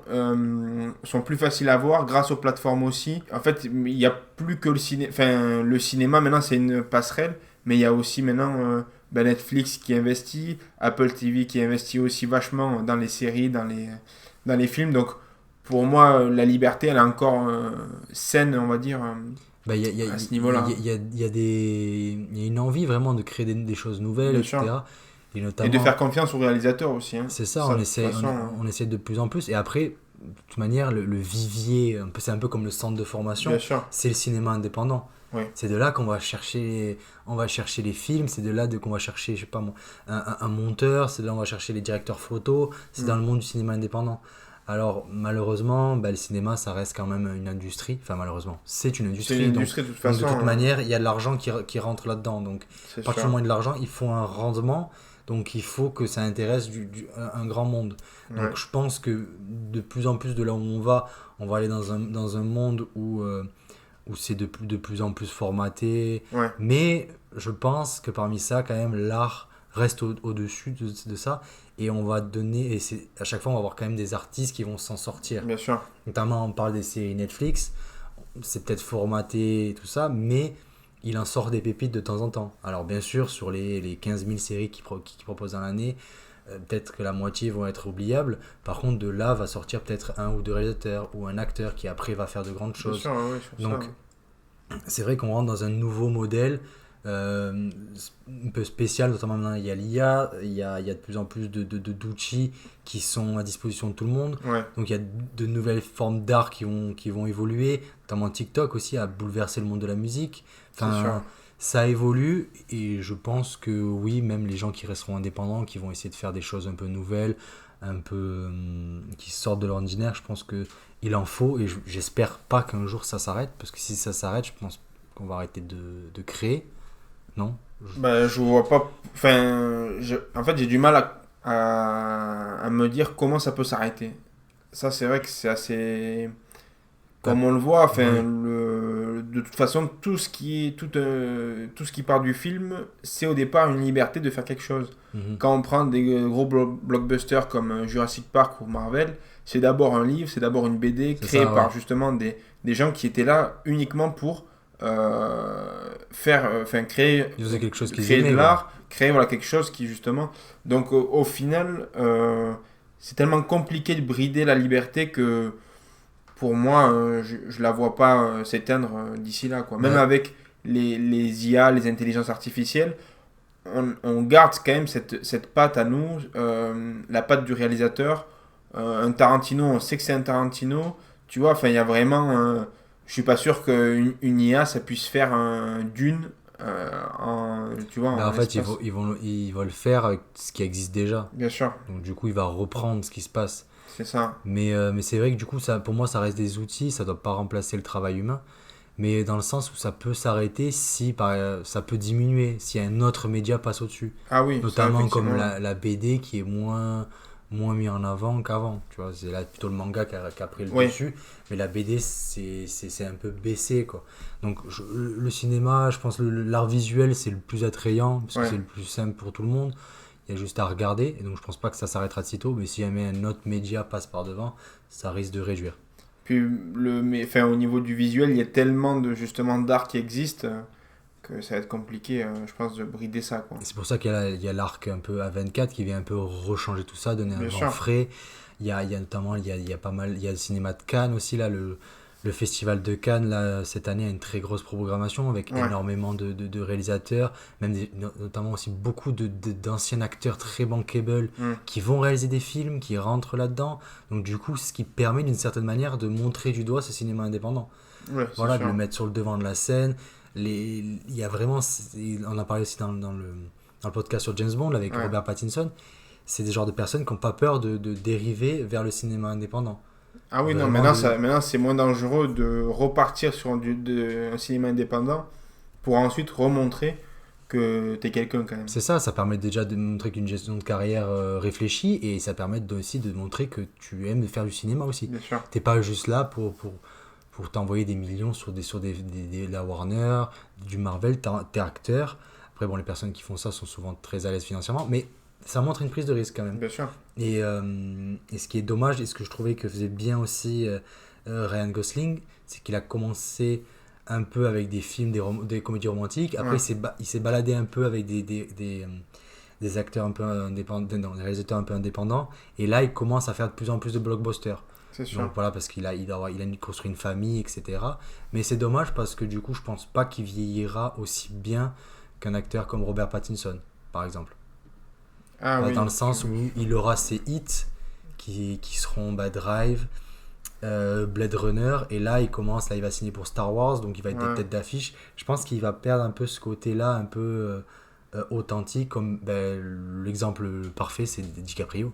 sont plus faciles à voir grâce aux plateformes aussi. En fait, il n'y a plus que le cinéma. Enfin, le cinéma maintenant c'est une passerelle, mais il y a aussi maintenant Netflix qui investit, Apple TV qui investit aussi vachement dans les séries, dans les films. Donc pour moi, la liberté elle est encore saine, on va dire, Bah, à ce niveau-là. il y a une envie vraiment de créer des choses nouvelles, Bien sûr. etc. Et Et de notamment, faire confiance aux réalisateurs aussi. Hein. c'est ça, Ça, de toute façon. on essaie de plus en plus. Et après, de toute manière, le vivier, c'est un peu comme le centre de formation, Bien sûr. c'est le cinéma indépendant. Oui. C'est de là on va chercher les films, c'est de là qu'on va chercher, je sais pas moi, un monteur, c'est de là qu'on va chercher les directeurs photos, c'est dans le monde du cinéma indépendant. Alors malheureusement, le cinéma ça reste quand même une industrie, enfin malheureusement, c'est une C'est industrie, une donc, industrie de toute donc de façon. toute Hein. manière, il y a de l'argent qui rentre là-dedans, donc C'est à partir du sûr. moment où il y a de l'argent, il faut un rendement, donc il faut que ça intéresse un grand monde. Ouais. Donc je pense que de plus en plus de là où on va aller dans un monde où c'est de plus en plus formaté. Ouais. Mais je pense que parmi ça, quand même, l'art reste au-dessus de ça. Et on va donner, à chaque fois, on va avoir quand même des artistes qui vont s'en sortir. Bien sûr. Notamment, on parle des séries Netflix. C'est peut-être formaté et tout ça, mais il en sort des pépites de temps en temps. Alors, bien sûr, sur les 15 000 séries qu'il propose dans l'année, peut-être que la moitié vont être oubliables. Par contre, de là va sortir peut-être un ou deux réalisateurs ou un acteur qui après va faire de grandes Bien choses. sûr, ouais, sur Donc, ça. c'est vrai qu'on rentre dans un nouveau modèle un peu spécial, notamment maintenant il y a l'IA, il y a de plus en plus d'outils qui sont à disposition de tout le monde. Ouais. Donc il y a de nouvelles formes d'art qui vont évoluer, notamment TikTok aussi a bouleversé le monde de la musique. C'est sûr. Enfin, ça évolue et je pense que oui, même les gens qui resteront indépendants, qui vont essayer de faire des choses un peu nouvelles, un peu qui sortent de l'ordinaire, je pense que il en faut et j'espère pas qu'un jour ça s'arrête parce que si ça s'arrête, je pense qu'on va arrêter de créer, non? Bah, je vois pas. Enfin, en fait, j'ai du mal à me dire comment ça peut s'arrêter. Ça, c'est vrai que c'est assez. Comme on le voit, enfin, Oui. de toute façon, tout ce qui part du film, c'est au départ une liberté de faire quelque chose. Mhm. Quand on prend des gros blockbusters comme Jurassic Park ou Marvel, c'est d'abord un livre, c'est d'abord une BD C'est créée ça, par ouais. justement des gens qui étaient là uniquement pour Ils faisaient quelque chose qu'ils créer de aimaient, voilà. l'art, créer voilà, quelque chose qui justement. Donc au final, c'est tellement compliqué de brider la liberté que pour moi, je la vois pas s'éteindre d'ici là. Quoi. Même Ouais. avec les IA, les intelligences artificielles, on garde quand même cette patte à nous, la patte du réalisateur. Un Tarantino, on sait que c'est un Tarantino. Tu vois, enfin, il y a vraiment. Je suis pas sûr qu'une IA, ça puisse faire un Dune tu vois, Bah, en en fait, espace. ils vont le faire avec ce qui existe déjà. Bien sûr, Donc du coup, il va reprendre ce qui se passe. c'est ça. Mais c'est vrai que du coup, ça, pour moi, ça reste des outils, ça doit pas remplacer le travail humain. Mais dans le sens où ça peut s'arrêter si ça peut diminuer, si un autre média passe au-dessus. Ah oui, ça, Notamment comme effectivement. la BD qui est moins mis en avant qu'avant. Tu vois, c'est là plutôt le manga qui a pris le Oui, dessus. Mais la BD, c'est un peu baissé, quoi. Donc le cinéma, je pense l'art visuel, c'est le plus attrayant, parce que ouais. c'est le plus simple pour tout le monde. Il y a juste à regarder. Et donc je pense pas que ça s'arrêtera de sitôt. Mais si jamais un autre média passe par devant, ça risque de réduire. Puis, enfin, au niveau du visuel, il y a tellement justement d'art qui existe que ça va être compliqué, je pense, de brider ça, quoi. Et c'est pour ça qu'il y a l'arc un peu A24 qui vient un peu rechanger tout ça, donner un Bien vent sûr. frais. Il y a notamment, il y a pas mal, il y a le cinéma de Cannes aussi, là, le festival de Cannes, là, cette année, a une très grosse programmation avec Ouais. énormément de réalisateurs, même notamment aussi beaucoup d'anciens acteurs très bankable Mm. qui vont réaliser des films, qui rentrent là-dedans. Donc du coup, ce qui permet d'une certaine manière de montrer du doigt ce cinéma indépendant. Ouais, c'est Voilà, de le sûr. mettre sur le devant de la scène. Il y a vraiment, on a parlé aussi dans le podcast sur James Bond avec Ouais. Robert Pattinson, c'est des genres de personnes qui n'ont pas peur de dériver vers le cinéma indépendant. Ah oui, non, Vraiment, maintenant c'est moins dangereux de repartir sur un cinéma indépendant pour ensuite remontrer que t'es quelqu'un quand même. c'est ça, ça permet déjà de montrer qu'une gestion de carrière réfléchie et ça permet aussi de montrer que tu aimes faire du cinéma aussi. Bien sûr. T'es pas juste là pour t'envoyer des millions sur la Warner, du Marvel, t'es acteur. Après, bon, les personnes qui font ça sont souvent très à l'aise financièrement, mais ça montre une prise de risque quand même. Bien sûr. Et ce qui est dommage, et ce que je trouvais que faisait bien aussi Ryan Gosling, c'est qu'il a commencé un peu avec des films, des comédies romantiques. Après, Ouais, il s'est baladé un peu avec des acteurs un peu indépendants, non, des réalisateurs un peu indépendants. Et là, il commence à faire de plus en plus de blockbusters. c'est sûr. Donc voilà, parce il a construit une famille, etc. Mais c'est dommage parce que du coup, je pense pas qu'il vieillira aussi bien qu'un acteur comme Robert Pattinson, par exemple. Ah oui. Dans le sens où il aura ses hits qui seront Drive, Blade Runner, et là il va signer pour Star Wars, donc il va être des Ouais. têtes d'affiche. Je pense qu'il va perdre un peu ce côté-là, un peu authentique, comme l'exemple parfait c'est DiCaprio.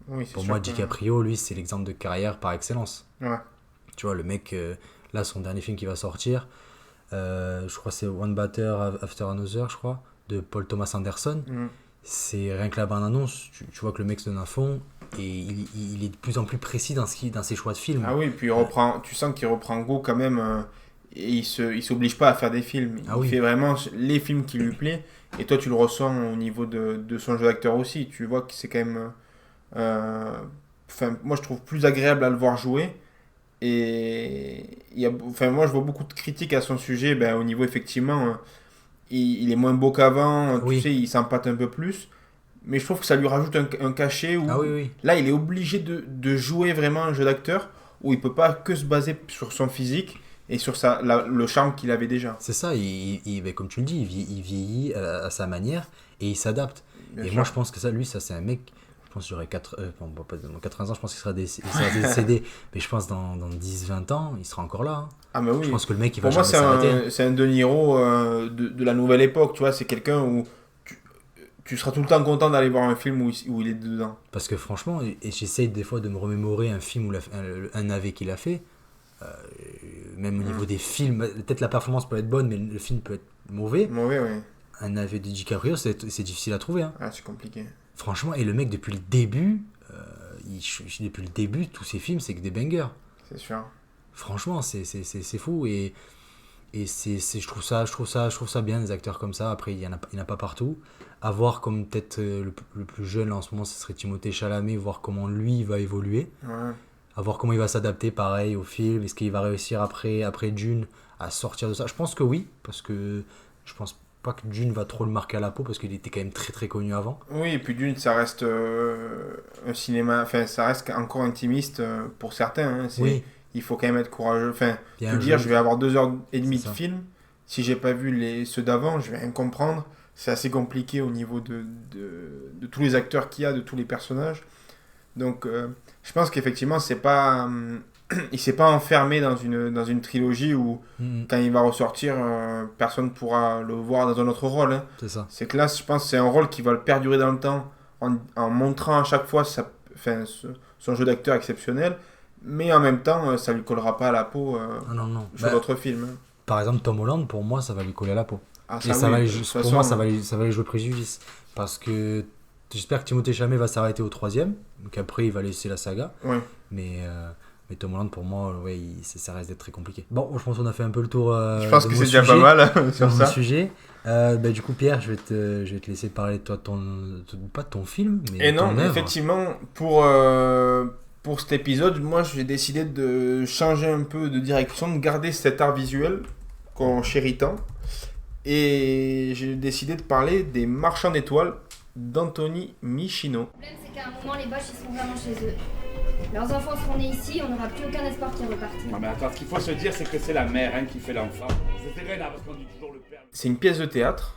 Oui, c'est Pour sûr moi, que. DiCaprio, lui, c'est l'exemple de carrière par excellence. Ouais. Tu vois, le mec, là, son dernier film qui va sortir, je crois que c'est One Batter After Another, je crois, de Paul Thomas Anderson. Mm. C'est rien que la bande-annonce, tu vois que le mec se donne à fond et il est de plus en plus précis dans ses choix de films. Ah oui, puis tu sens qu'il reprend goût quand même. Et il s'oblige pas à faire des films. Ah Il oui, fait vraiment les films qui lui plaisent. Et toi, tu le ressens au niveau de son jeu d'acteur aussi. Tu vois que c'est quand même. Enfin, moi, je trouve plus agréable à le voir jouer. Et enfin, moi, je vois beaucoup de critiques à son sujet. Ben, au niveau, effectivement, il est moins beau qu'avant. Tu oui, sais, il s'empâte un peu plus. Mais je trouve que ça lui rajoute un cachet où ah oui, oui. là, il est obligé de jouer vraiment un jeu d'acteur où il peut pas que se baser sur son physique et sur le charme qu'il avait déjà. C'est ça, ben, comme tu le dis, il vieillit à sa manière et il s'adapte. Bien Et moi, sûr. je pense que ça c'est un mec, je pense qu'il aurait bon, pas dans 80 ans, je pense qu'il il sera décédé, mais je pense dans 10-20 ans, il sera encore là, hein. Ah, mais Je oui. pense que le mec, il va Pour moi, jamais s'arrêter, hein. c'est un De Niro de la nouvelle époque. Tu vois, c'est quelqu'un où tu seras tout le temps content d'aller voir un film où il est dedans. Parce que franchement, et j'essaye des fois de me remémorer un film ou un AV qu'il a fait, euh, même au niveau des films, peut-être la performance peut être bonne, mais le film peut être mauvais. Mauvais, oui. Un AV de DiCaprio, c'est difficile à trouver, hein. Ah, c'est compliqué. Franchement, et le mec, depuis le début, depuis le début, tous ses films, c'est que des bangers. C'est sûr. Franchement, c'est fou. Je trouve ça bien, des acteurs comme ça. Après, il y en a pas partout. À voir comme peut-être le plus jeune là, en ce moment, ce serait Timothée Chalamet, voir comment lui va évoluer. Ouais. À voir comment il va s'adapter, pareil, au film. Est-ce qu'il va réussir après Dune à sortir de ça? Je pense que oui, parce que je pense pas que Dune va trop le marquer à la peau, parce qu'il était quand même très très connu avant. Oui, et puis d'une, ça reste un cinéma, enfin, ça reste encore intimiste pour certains. Hein. Oui, Il faut quand même être courageux. Enfin, il y a te un dire, jeu, je vais avoir 2 heures et c'est demie de ça. film. Si j'ai pas vu ceux d'avant, je vais rien comprendre. c'est assez compliqué au niveau de tous les acteurs qu'il y a, de tous les personnages. Donc, je pense qu'effectivement, il s'est pas enfermé dans une trilogie où, quand il va ressortir, personne ne pourra le voir dans un autre rôle. Hein. C'est ça. C'est que là, je pense que c'est un rôle qui va le perdurer dans le temps en montrant à chaque fois son jeu d'acteur exceptionnel, mais en même temps, ça lui collera pas à la peau Ah non, non. sur d'autres films. Hein. Par exemple, Tom Holland, pour moi, ça va lui coller à la peau. Ah, Et ça oui, va de lui- toute pour façon, moi, ça va lui jouer préjudice. Parce que j'espère que Timothée Chalamet va s'arrêter au troisième. Donc après, il va laisser la saga. ouais. Mais Tom Holland, pour moi, ouais, ça reste d'être très compliqué. Bon, je pense qu'on a fait un peu le tour Je pense de que mon c'est déjà sujet, pas mal de sur mon ça. sujet. Du coup, Pierre, je vais te laisser parler de toi, pas de ton film, mais Et de ton non, œuvre. effectivement, pour cet épisode, moi j'ai décidé de changer un peu de direction, de garder cet art visuel qu'on chérit tant. Et j'ai décidé de parler des Marchands d'étoiles d'Anthony Michino. Le problème, c'est qu'à un moment, les Boches, ils sont vraiment chez eux. Leurs enfants seront nés ici, on n'aura plus aucun espoir qu'ils repartent. Non mais attends, ce qu'il faut se dire, c'est que c'est la mère qui fait l'enfant. C'est vrai, là, parce qu'on dit toujours le père. C'est une pièce de théâtre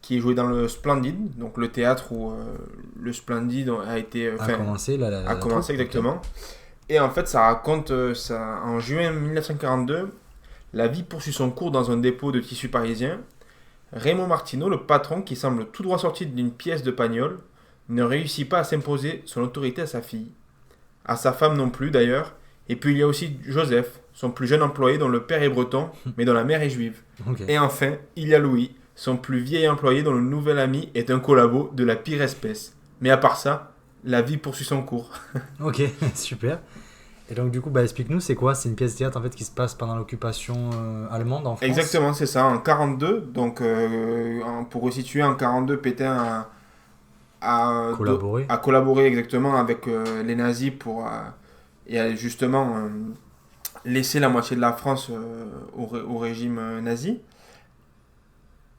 qui est jouée dans le Splendid, donc le théâtre où le Splendid a été... A commencé, là, a commencé exactement. Et en fait, ça raconte, en juin 1942, la vie poursuit son cours dans un dépôt de tissu parisien. Raymond Martineau, le patron qui semble tout droit sorti d'une pièce de Pagnol, ne réussit pas à s'imposer son autorité à sa fille. À sa femme non plus d'ailleurs. Et puis il y a aussi Joseph, son plus jeune employé dont le père est breton, mais dont la mère est juive. Ok. Et enfin, il y a Louis, son plus vieil employé dont le nouvel ami est un collabo de la pire espèce. Mais à part ça, la vie poursuit son cours. Ok, super. Et donc, du coup, explique-nous, c'est quoi? C'est une pièce de théâtre en fait qui se passe pendant l'occupation allemande en France. Exactement, c'est ça, en 42. Donc, pour resituer, en 42, Pétain Collaborer. a collaboré exactement avec les nazis pour et a justement laisser la moitié de la France au régime nazi.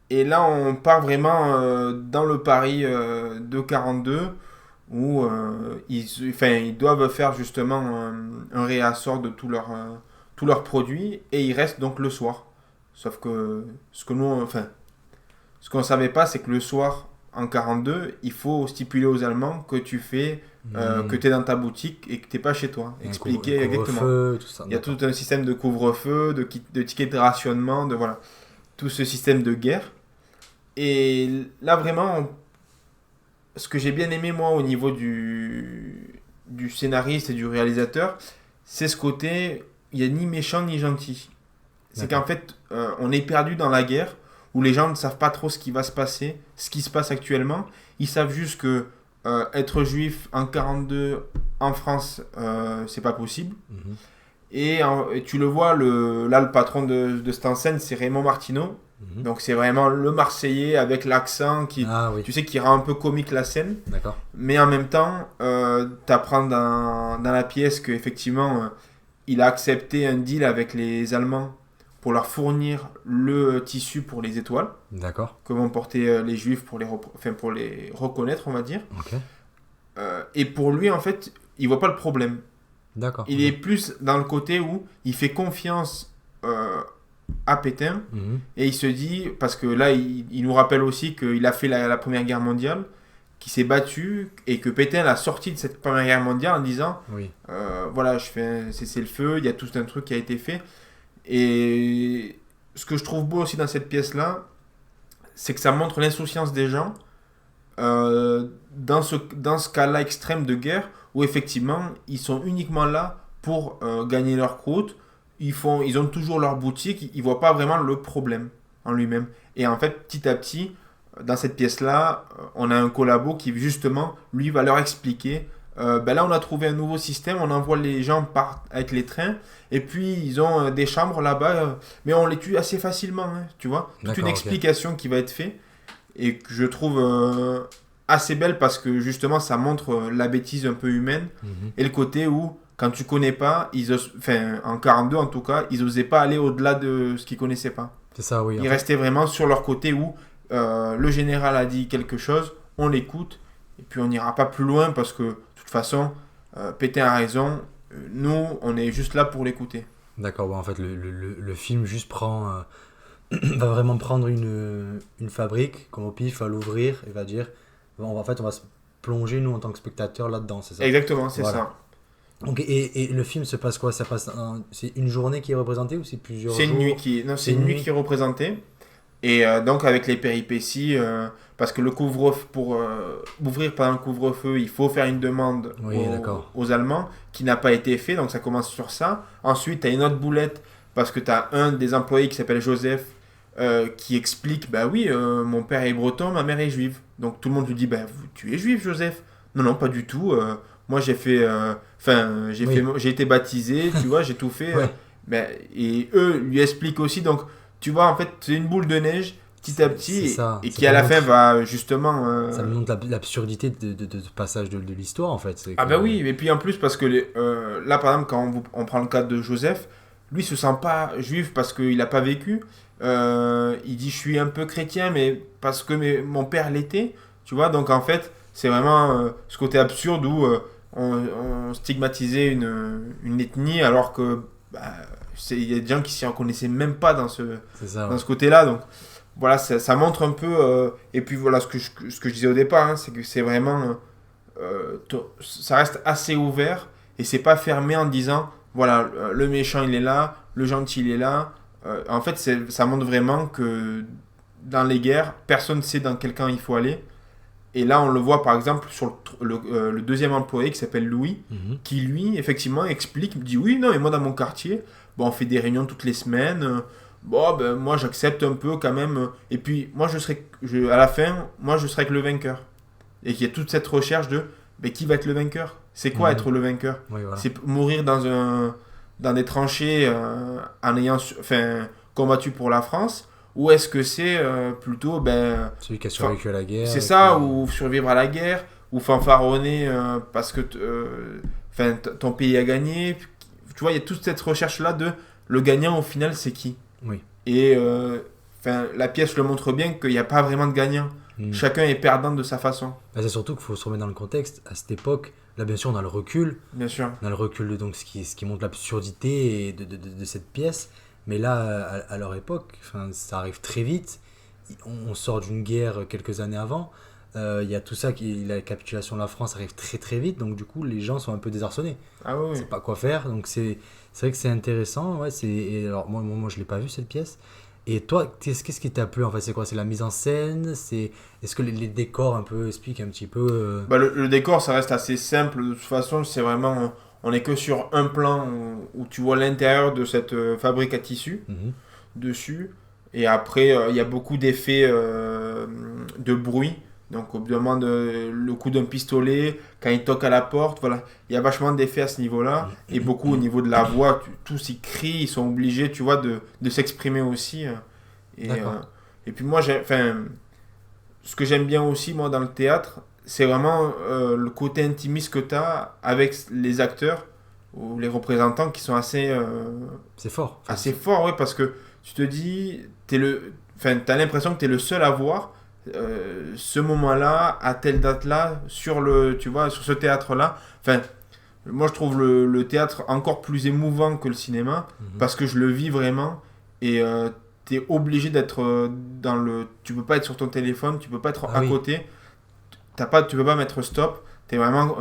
Et là, on part vraiment dans le Paris de 42 où ils doivent faire justement un réassort de tous leurs produits et ils restent donc le soir. Sauf que ce qu'on ne savait pas, c'est que le soir, en 42, il faut stipuler aux Allemands que tu fais, que tu es dans ta boutique et que tu n'es pas chez toi. Expliquer exactement. Couvre-feu, tout ça. Il y a tout un système de couvre-feu, de tickets de rationnement, voilà, tout ce système de guerre. Et là, vraiment, ce que j'ai bien aimé, moi, au niveau du scénariste et du réalisateur, c'est ce côté, il n'y a ni méchant ni gentil. C'est D'accord. qu'en fait, on est perdu dans la guerre, où les gens ne savent pas trop ce qui va se passer, ce qui se passe actuellement. Ils savent juste que être juif en 42 en France, c'est pas possible. Mhm. Et tu le vois, là, le patron de cette enseigne, c'est Raymond Martineau. Mhm. Donc c'est vraiment le Marseillais avec l'accent qui, Ah oui, tu sais, qui rend un peu comique la scène. d'accord. Mais en même temps, t'apprends dans la pièce qu'effectivement, il a accepté un deal avec les Allemands pour leur fournir le tissu pour les étoiles D'accord. que vont porter les Juifs pour pour les reconnaître, on va dire. Ok. Et pour lui, en fait, il voit pas le problème. D'accord. Il est plus dans le côté où il fait confiance à Pétain Mhm. et il se dit, parce que là, il nous rappelle aussi qu'il a fait la Première Guerre mondiale, qu'il s'est battu et que Pétain l'a sorti de cette Première Guerre mondiale en disant Oui. voilà, je fais un cessez-le-feu, il y a tout un truc qui a été fait. Et ce que je trouve beau aussi dans cette pièce-là, c'est que ça montre l'insouciance des gens dans ce cas-là extrême de guerre où effectivement ils sont uniquement là pour gagner leur croûte. Ils ont toujours leur boutique, ils voient pas vraiment le problème en lui-même. Et en fait, petit à petit, dans cette pièce-là, on a un collabo qui justement, lui, va leur expliquer. Là, on a trouvé un nouveau système, on envoie les gens avec les trains, et puis ils ont des chambres là-bas, mais on les tue assez facilement, hein, tu vois. Toute D'accord, une ok. explication qui va être faite, et que je trouve assez belle parce que justement, ça montre la bêtise un peu humaine, Mhm. et le côté où, quand tu connais pas, en 42 en tout cas, ils osaient pas aller au-delà de ce qu'ils connaissaient pas. C'est ça, oui. Ils restaient vraiment sur leur côté où le général a dit quelque chose, on l'écoute, et puis on n'ira pas plus loin parce que, de toute façon, Pétain a raison, nous, on est juste là pour l'écouter. D'accord, en fait, le film juste prend va vraiment prendre une fabrique, comme au pif, va l'ouvrir et va dire, en fait, on va se plonger, nous, en tant que spectateurs, là-dedans, c'est ça? Exactement, c'est Voilà. ça. Donc, et le film se passe quoi? C'est une journée qui est représentée ou c'est plusieurs C'est jours? une nuit qui, non, c'est C'est une une nuit nuit. qui est représentée. Et donc avec les péripéties, parce que le couvre-feu, pour ouvrir pendant le couvre-feu, il faut faire une demande Oui, d'accord. aux Allemands, qui n'a pas été fait, donc ça commence sur ça. Ensuite, tu as une autre boulette, parce que tu as un des employés qui s'appelle Joseph, qui explique, bah oui, mon père est breton, ma mère est juive. Donc tout le monde lui dit, bah tu es juif, Joseph. Non, non, pas du tout. Moi, j'ai fait, Oui. j'ai été baptisé, tu vois, j'ai tout fait. Ouais. Ben, et eux lui expliquent aussi, donc tu vois, en fait, c'est une boule de neige petit à C'est petit ça. et Ça qui à la montre- fin va justement. Ça nous montre l'absurdité de ce passage de l'histoire, en fait. C'est Ah que- bah oui, et puis en plus, parce que là, par exemple, quand on prend le cas de Joseph, lui il se sent pas juif parce qu'il n'a pas vécu. Il dit je suis un peu chrétien, mais parce que mon père l'était, tu vois, donc en fait, c'est vraiment ce côté absurde où on stigmatisait une ethnie alors que bah, il y a des gens qui s'y reconnaissaient même pas C'est ça, dans ouais. ce côté-là, donc voilà, ça montre un peu, et puis voilà ce que je disais au départ, hein, c'est que c'est vraiment, ça reste assez ouvert, et c'est pas fermé en disant, voilà, le méchant il est là, le gentil il est là. En fait, ça montre vraiment que dans les guerres, personne ne sait dans quel camp il faut aller. Et là, on le voit par exemple sur le deuxième employé qui s'appelle Louis, Mhm. qui lui, effectivement, explique, dit oui, non, mais moi dans mon quartier, bon, on fait des réunions toutes les semaines. Bon, ben, moi j'accepte un peu quand même. Et puis, moi, à la fin, moi je serai que le vainqueur. Et qu'il y a toute cette recherche de ben, qui va être le vainqueur. C'est quoi Mhm. être le vainqueur? Oui, voilà. C'est mourir dans des tranchées en ayant combattu pour la France? Ou est-ce que c'est plutôt ben, Celui qui a survécu à la guerre. c'est et ça, puis- ou survivre à la guerre, ou fanfaronner parce que ton pays a gagné. Tu vois, il y a toute cette recherche-là de le gagnant au final, c'est qui? Oui. Et la pièce le montre bien qu'il n'y a pas vraiment de gagnant. Mhm. Chacun est perdant de sa façon, Bah, c'est surtout qu'il faut se remettre dans le contexte. À cette époque, là, bien sûr, on a le recul. bien sûr. On a le recul de donc, ce qui montre l'absurdité et de cette pièce. Mais là, à leur époque, ça arrive très vite. On sort d'une guerre quelques années avant. Il y a tout ça, la capitulation de la France arrive très très vite. Donc du coup, les gens sont un peu désarçonnés. Ah oui, Ils oui. savent pas quoi faire. Donc c'est vrai que c'est intéressant. Ouais, et alors moi, je l'ai pas vu cette pièce. Et toi, qu'est-ce qui t'a plu en fait? C'est quoi? C'est la mise en scène? Est-ce que les décors un peu expliquent un petit peu Bah, le décor, ça reste assez simple. De toute façon, c'est vraiment. On n'est que sur un plan où tu vois l'intérieur de cette fabrique à tissus Mhm. dessus. Et après, il y a beaucoup d'effets de bruit. Donc, au bout d'un moment, le coup d'un pistolet, quand il toque à la porte, voilà. Il y a vachement d'effets à ce niveau-là. Et beaucoup au niveau de la voix. Tous ils crient, ils sont obligés, tu vois, de s'exprimer aussi. Et, D'accord. et puis moi, ce que j'aime bien aussi, moi, dans le théâtre, c'est vraiment le côté intimiste que tu as avec les acteurs ou les représentants qui sont C'est fort. assez forts, ouais, parce que tu te dis, t'as l'impression que tu es le seul à voir ce moment-là, à telle date-là, tu vois, sur ce théâtre-là. Enfin, moi, je trouve le théâtre encore plus émouvant que le cinéma, Mhm. parce que je le vis vraiment, et tu es obligé d'être dans le... Tu peux pas être sur ton téléphone, tu peux pas être Ah à oui. côté, tu peux pas mettre stop, tu es vraiment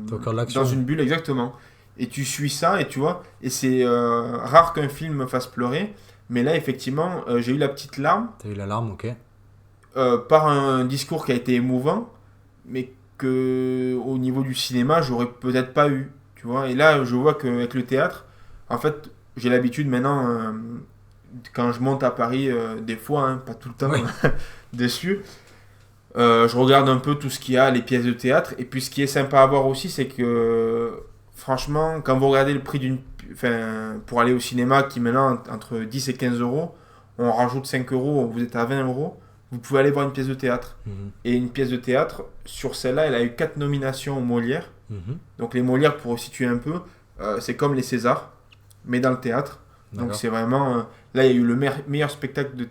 T'es au cœur de l'action. dans une bulle, exactement. Et tu suis ça, et tu vois, et c'est rare qu'un film me fasse pleurer, mais là, effectivement, j'ai eu la petite larme, T'as eu l'alarme, ok. par un discours qui a été émouvant, mais que au niveau du cinéma, j'aurais peut-être pas eu, tu vois. Et là, je vois qu'avec le théâtre, en fait, j'ai l'habitude maintenant, quand je monte à Paris, des fois, hein, pas tout le temps, Ouais. dessus, je regarde un peu tout ce qu'il y a, les pièces de théâtre. Et puis, ce qui est sympa à voir aussi, c'est que, franchement, quand vous regardez le prix pour aller au cinéma, qui maintenant entre 10 et 15 euros, on rajoute 5 euros, vous êtes à 20 euros. Vous pouvez aller voir une pièce de théâtre. Mhm. Et une pièce de théâtre, sur celle-là, elle a eu 4 nominations aux Molières. Mhm. Donc les Molières, pour situer un peu, c'est comme les Césars, mais dans le théâtre. Donc D'accord. c'est vraiment... là, il y a eu le meilleur spectacle de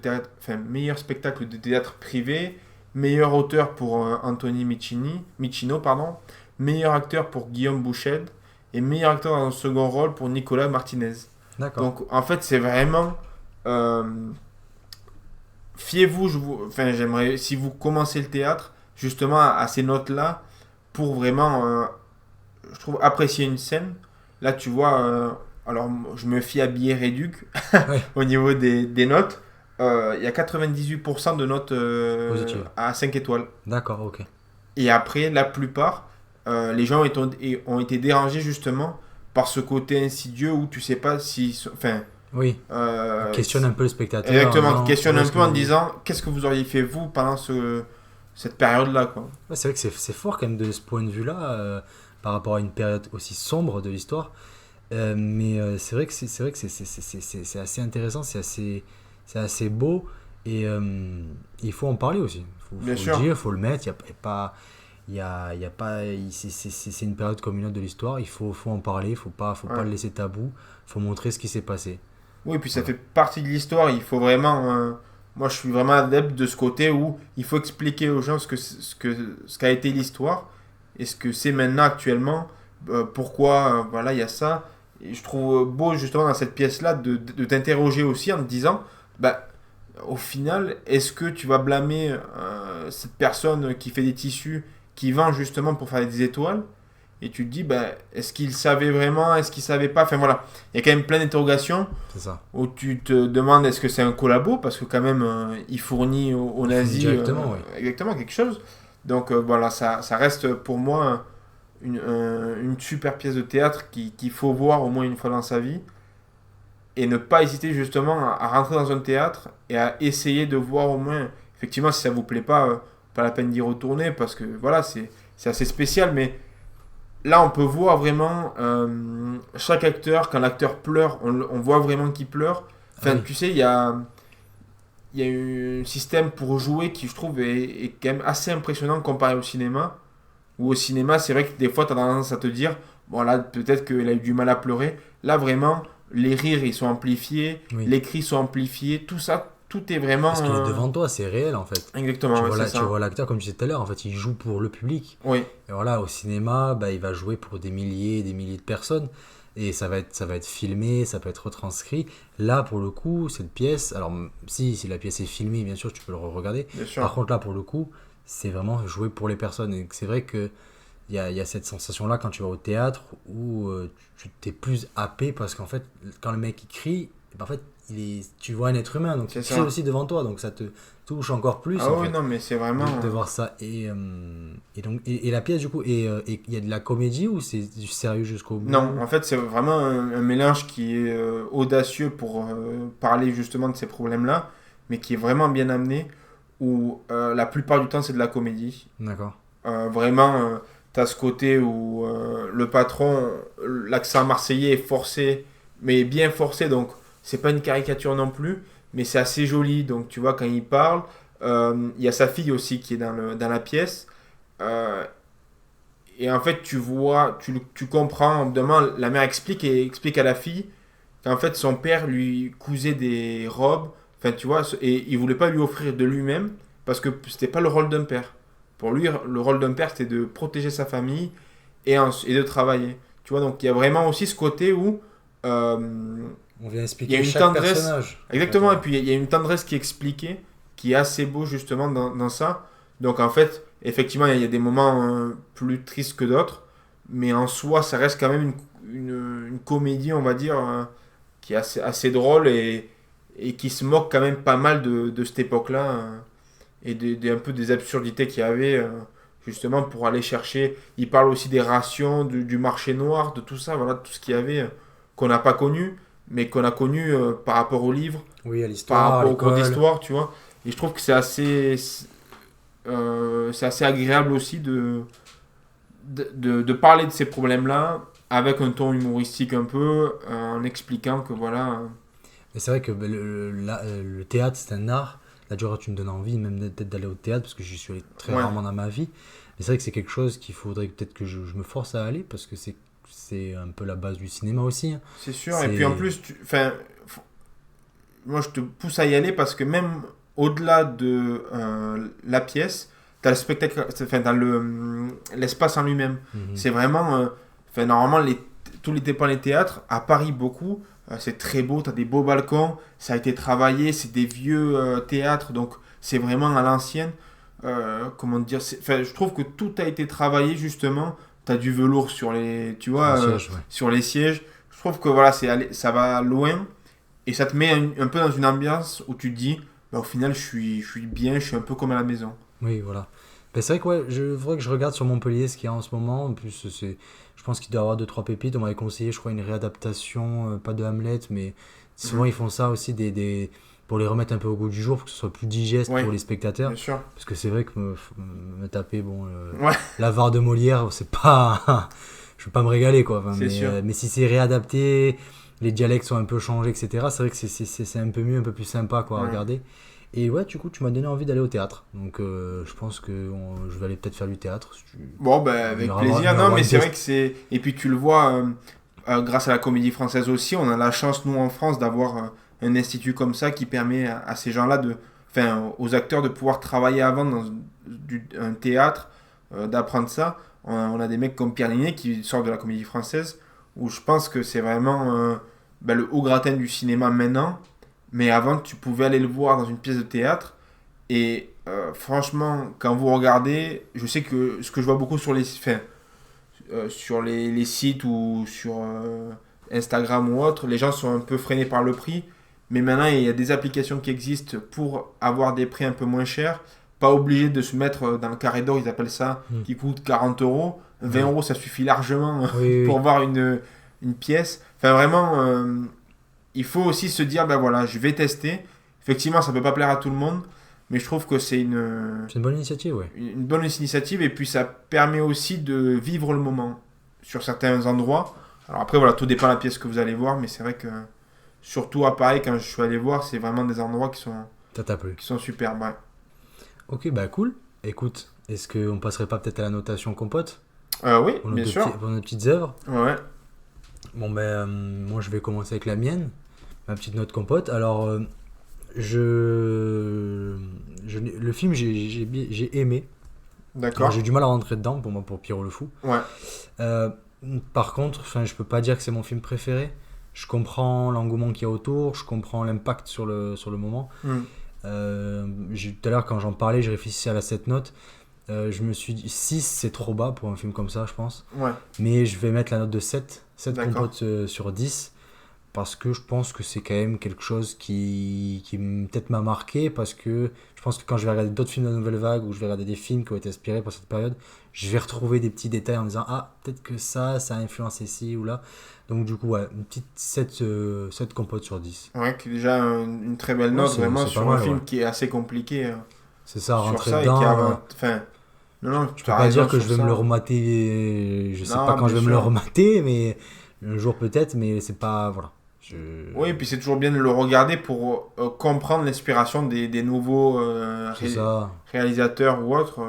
théâtre, privé, meilleur auteur pour Anthony Micino, pardon, meilleur acteur pour Guillaume Bouched, et meilleur acteur dans un second rôle pour Nicolas Martinez. D'accord. Donc en fait, c'est vraiment... fiez-vous, enfin, j'aimerais, si vous commencez le théâtre, justement à ces notes-là, pour vraiment, je trouve, apprécier une scène. Là, tu vois, alors je me fie à Billet Réduc Ouais. au niveau des notes. Il y a 98% de notes Positives. à 5 étoiles. D'accord, ok. Et après, la plupart, les gens ont été dérangés justement par ce côté insidieux où tu sais pas si... Enfin, Oui, questionne un peu le spectateur. exactement, non, qui questionne où un est-ce peu que en vous- disant qu'est-ce que vous auriez fait vous pendant cette période-là, quoi. Ouais, c'est vrai que c'est fort quand même de ce point de vue-là, par rapport à une période aussi sombre de l'histoire. C'est vrai que c'est assez intéressant, c'est assez beau, et il faut en parler aussi. Bien Faut sûr. le dire, il faut le mettre. Il y a pas, c'est une période comme une autre de l'histoire. Il faut en parler. Faut pas Ouais. le laisser tabou. Faut montrer ce qui s'est passé. Oui, puis ça fait partie de l'histoire. Il faut vraiment. Moi, je suis vraiment adepte de ce côté où il faut expliquer aux gens ce qu'a été l'histoire et ce que c'est maintenant actuellement. Pourquoi, voilà, il y a ça. Et je trouve beau, justement, dans cette pièce-là, de t'interroger aussi en te disant bah, au final, est-ce que tu vas blâmer cette personne qui fait des tissus, qui vend justement pour faire des étoiles? Et tu te dis, bah, est-ce qu'il savait vraiment? Est-ce qu'il savait pas? Enfin voilà, il y a quand même plein d'interrogations C'est ça. où tu te demandes est-ce que c'est un collabo parce que quand même il fournit aux nazis directement, oui. exactement quelque chose. Donc voilà, ça reste pour moi une super pièce de théâtre qu'il faut voir au moins une fois dans sa vie et ne pas hésiter justement à rentrer dans un théâtre et à essayer de voir au moins, effectivement si ça vous plaît pas la peine d'y retourner parce que voilà, c'est assez spécial, mais là, on peut voir vraiment chaque acteur, quand l'acteur pleure, on voit vraiment qu'il pleure. Enfin, Oui. tu sais, il y a un système pour jouer qui, je trouve, est quand même assez impressionnant comparé au cinéma. Où au cinéma, c'est vrai que des fois, tu as tendance à te dire, bon là, peut-être qu'il a eu du mal à pleurer. Là, vraiment, les rires, ils sont amplifiés, Oui. les cris sont amplifiés, tout ça, tout est vraiment... Parce qu'il est devant toi, c'est réel en fait. Exactement, Tu ouais, vois, c'est tu ça. vois l'acteur, comme tu disais tout à l'heure, en fait, il joue pour le public. Oui, Et voilà, au cinéma, bah, il va jouer pour des milliers et des milliers de personnes. Et ça va être filmé, ça peut être retranscrit. Là, pour le coup, cette pièce, alors si la pièce est filmée, bien sûr, tu peux le regarder. bien sûr. Par contre, là, pour le coup, c'est vraiment joué pour les personnes. Et c'est vrai que il y a cette sensation-là quand tu vas au théâtre où tu t'es plus happé parce qu'en fait, quand le mec il crie, ben, en fait, tu vois un être humain, donc C'est il ça. crie aussi devant toi, donc ça te touche encore plus. Ah en oui, fait non, mais c'est vraiment... de voir ça et la pièce du coup et il y a de la comédie ou c'est du sérieux jusqu'au bout? Non, en fait, c'est vraiment un mélange qui est audacieux pour parler justement de ces problèmes-là, mais qui est vraiment bien amené, où la plupart du temps, c'est de la comédie. D'accord. Vraiment, t'as ce côté où le patron, l'accent marseillais est forcé, mais bien forcé, donc c'est pas une caricature non plus, mais c'est assez joli. Donc tu vois, quand il parle, il y a sa fille aussi qui est dans la pièce. euh, et en fait, tu comprends, demain, la mère explique à la fille qu'en fait, son père lui cousait des robes, enfin, tu vois, et il voulait pas lui offrir de lui-même parce que c'était pas le rôle d'un père. Pour lui, le rôle d'un père, c'était de protéger sa famille et de travailler. Tu vois, donc il y a vraiment aussi ce côté où. On vient Il y expliquer a une chaque tendresse. personnage. Exactement, et puis il y a une tendresse qui est expliquée, qui est assez beau justement dans ça. Donc en fait, effectivement, il y a des moments plus tristes que d'autres, mais en soi, ça reste quand même une comédie, on va dire, qui est assez drôle et qui se moque quand même pas mal de cette époque-là et un peu des absurdités qu'il y avait justement pour aller chercher. Il parle aussi des rations, du marché noir, de tout ça, voilà, tout ce qu'il y avait qu'on n'a pas connu, mais qu'on a connu par rapport au livre, Oui, à par l'histoire, à rapport au cours l'école. d'histoire, tu vois. Et je trouve que c'est assez agréable aussi de parler de ces problèmes-là avec un ton humoristique un peu, en expliquant que voilà. Mais c'est vrai que le théâtre, c'est un art. Là, tu vois, tu me donnes envie même peut-être d'aller au théâtre parce que j'y suis allé très Ouais. rarement dans ma vie. Mais c'est vrai que c'est quelque chose qu'il faudrait peut-être que je me force à aller parce que c'est un peu la base du cinéma aussi, hein. C'est sûr. C'est- Et puis en plus, moi je te pousse à y aller parce que même au-delà de la pièce, t'as le spectacle, enfin, l'espace en lui-même. Mhm. C'est vraiment. Enfin, normalement, tous les dépens des théâtres, à Paris beaucoup, c'est très beau, tu as des beaux balcons, ça a été travaillé, c'est des vieux théâtres, donc c'est vraiment à l'ancienne. Comment dire, je trouve que tout a été travaillé justement. Tu as du velours sur les, tu vois, siège, ouais. sur les sièges. Je trouve que voilà, ça va loin et ça te met un peu dans une ambiance où tu te dis, bah, au final, je suis bien, je suis un peu comme à la maison. Oui, voilà. Ben, c'est vrai que ouais, faudrait que je regarde sur Montpellier ce qu'il y a en ce moment. En plus, je pense qu'il doit y avoir 2-3 pépites. On m'avait conseillé, je crois, une réadaptation, pas de Hamlet, mais souvent ils font ça aussi pour les remettre un peu au goût du jour, pour que ce soit plus digeste Ouais, pour les spectateurs. bien sûr. Parce que c'est vrai que me taper Ouais. l'avare de Molière, c'est pas. Je veux pas me régaler, quoi. Enfin, C'est sûr. mais si c'est réadapté, les dialectes sont un peu changés, etc., c'est vrai que c'est un peu mieux, un peu plus sympa, quoi, à Ouais. regarder. Et ouais, du coup, tu m'as donné envie d'aller au théâtre. Donc, je pense que je vais aller peut-être faire du théâtre. Si tu... Bon, ben avec ira plaisir. voir- ira Non, voir mais une c'est pièce. vrai que c'est. Et puis tu le vois, grâce à la Comédie Française aussi, on a la chance, nous en France, d'avoir un institut comme ça qui permet à ces gens-là, enfin, aux acteurs de pouvoir travailler avant dans un théâtre, d'apprendre ça. On a des mecs comme Pierre Ninet qui sortent de la Comédie Française, où je pense que c'est vraiment le haut gratin du cinéma maintenant. Mais avant, tu pouvais aller le voir dans une pièce de théâtre. Et franchement, quand vous regardez, je sais que ce que je vois beaucoup sur sur les sites ou sur Instagram ou autre, les gens sont un peu freinés par le prix. Mais maintenant, il y a des applications qui existent pour avoir des prix un peu moins chers. Pas obligé de se mettre dans le carré d'or, ils appellent ça, qui coûte 40 euros. 20 euros, ça suffit largement Oui, pour oui. voir une pièce. Enfin, vraiment, il faut aussi se dire, ben voilà, je vais tester. Effectivement, ça peut pas plaire à tout le monde, mais je trouve que c'est C'est une bonne initiative, ouais. une bonne initiative et puis ça permet aussi de vivre le moment sur certains endroits. Alors après, voilà, tout dépend de la pièce que vous allez voir, mais c'est vrai que surtout à Paris, quand je suis allé voir, c'est vraiment des endroits Ça t'a plu. qui sont superbes. Ouais. Ok, bah cool. Écoute, est-ce qu'on passerait pas peut-être à la notation compote Oui, pour bien sûr. pour nos petites œuvres? Ouais. Bon, ben, moi je vais commencer avec la mienne, ma petite note compote. Alors, le film, j'ai aimé. Alors, D'accord. j'ai du mal à rentrer dedans, pour moi, pour Pierrot le Fou. Ouais. Euh, Par contre, je peux pas dire que c'est mon film préféré. Je comprends l'engouement qu'il y a autour, je comprends l'impact sur le moment. Mm. Tout à l'heure, quand j'en parlais, je réfléchissais à cette note. Je me suis dit 6, c'est trop bas pour un film comme ça, je pense. Ouais. Mais je vais mettre la note de 7 D'accord. compotes sur 10. Parce que je pense que c'est quand même quelque chose qui peut-être m'a marqué. Parce que je pense que quand je vais regarder d'autres films de la Nouvelle Vague ou je vais regarder des films qui ont été inspirés par cette période, je vais retrouver des petits détails en me disant ah, peut-être que ça a influencé ci ou là. Donc, du coup, ouais, une petite 7 compotes sur 10. Ouais, qui est déjà une très belle Ouais, note, c'est vraiment, pas sur mal, un film ouais. qui est assez compliqué C'est ça, sur rentrer ça dedans. et qui a. Enfin, non, Je peux pas dire que je vais me le remater. Je sais Non, pas quand je vais bien me le sûr. remater, mais un jour peut-être, mais c'est pas. Voilà. Oui, et puis c'est toujours bien de le regarder pour comprendre l'inspiration des nouveaux C'est ça, réalisateurs ou autres,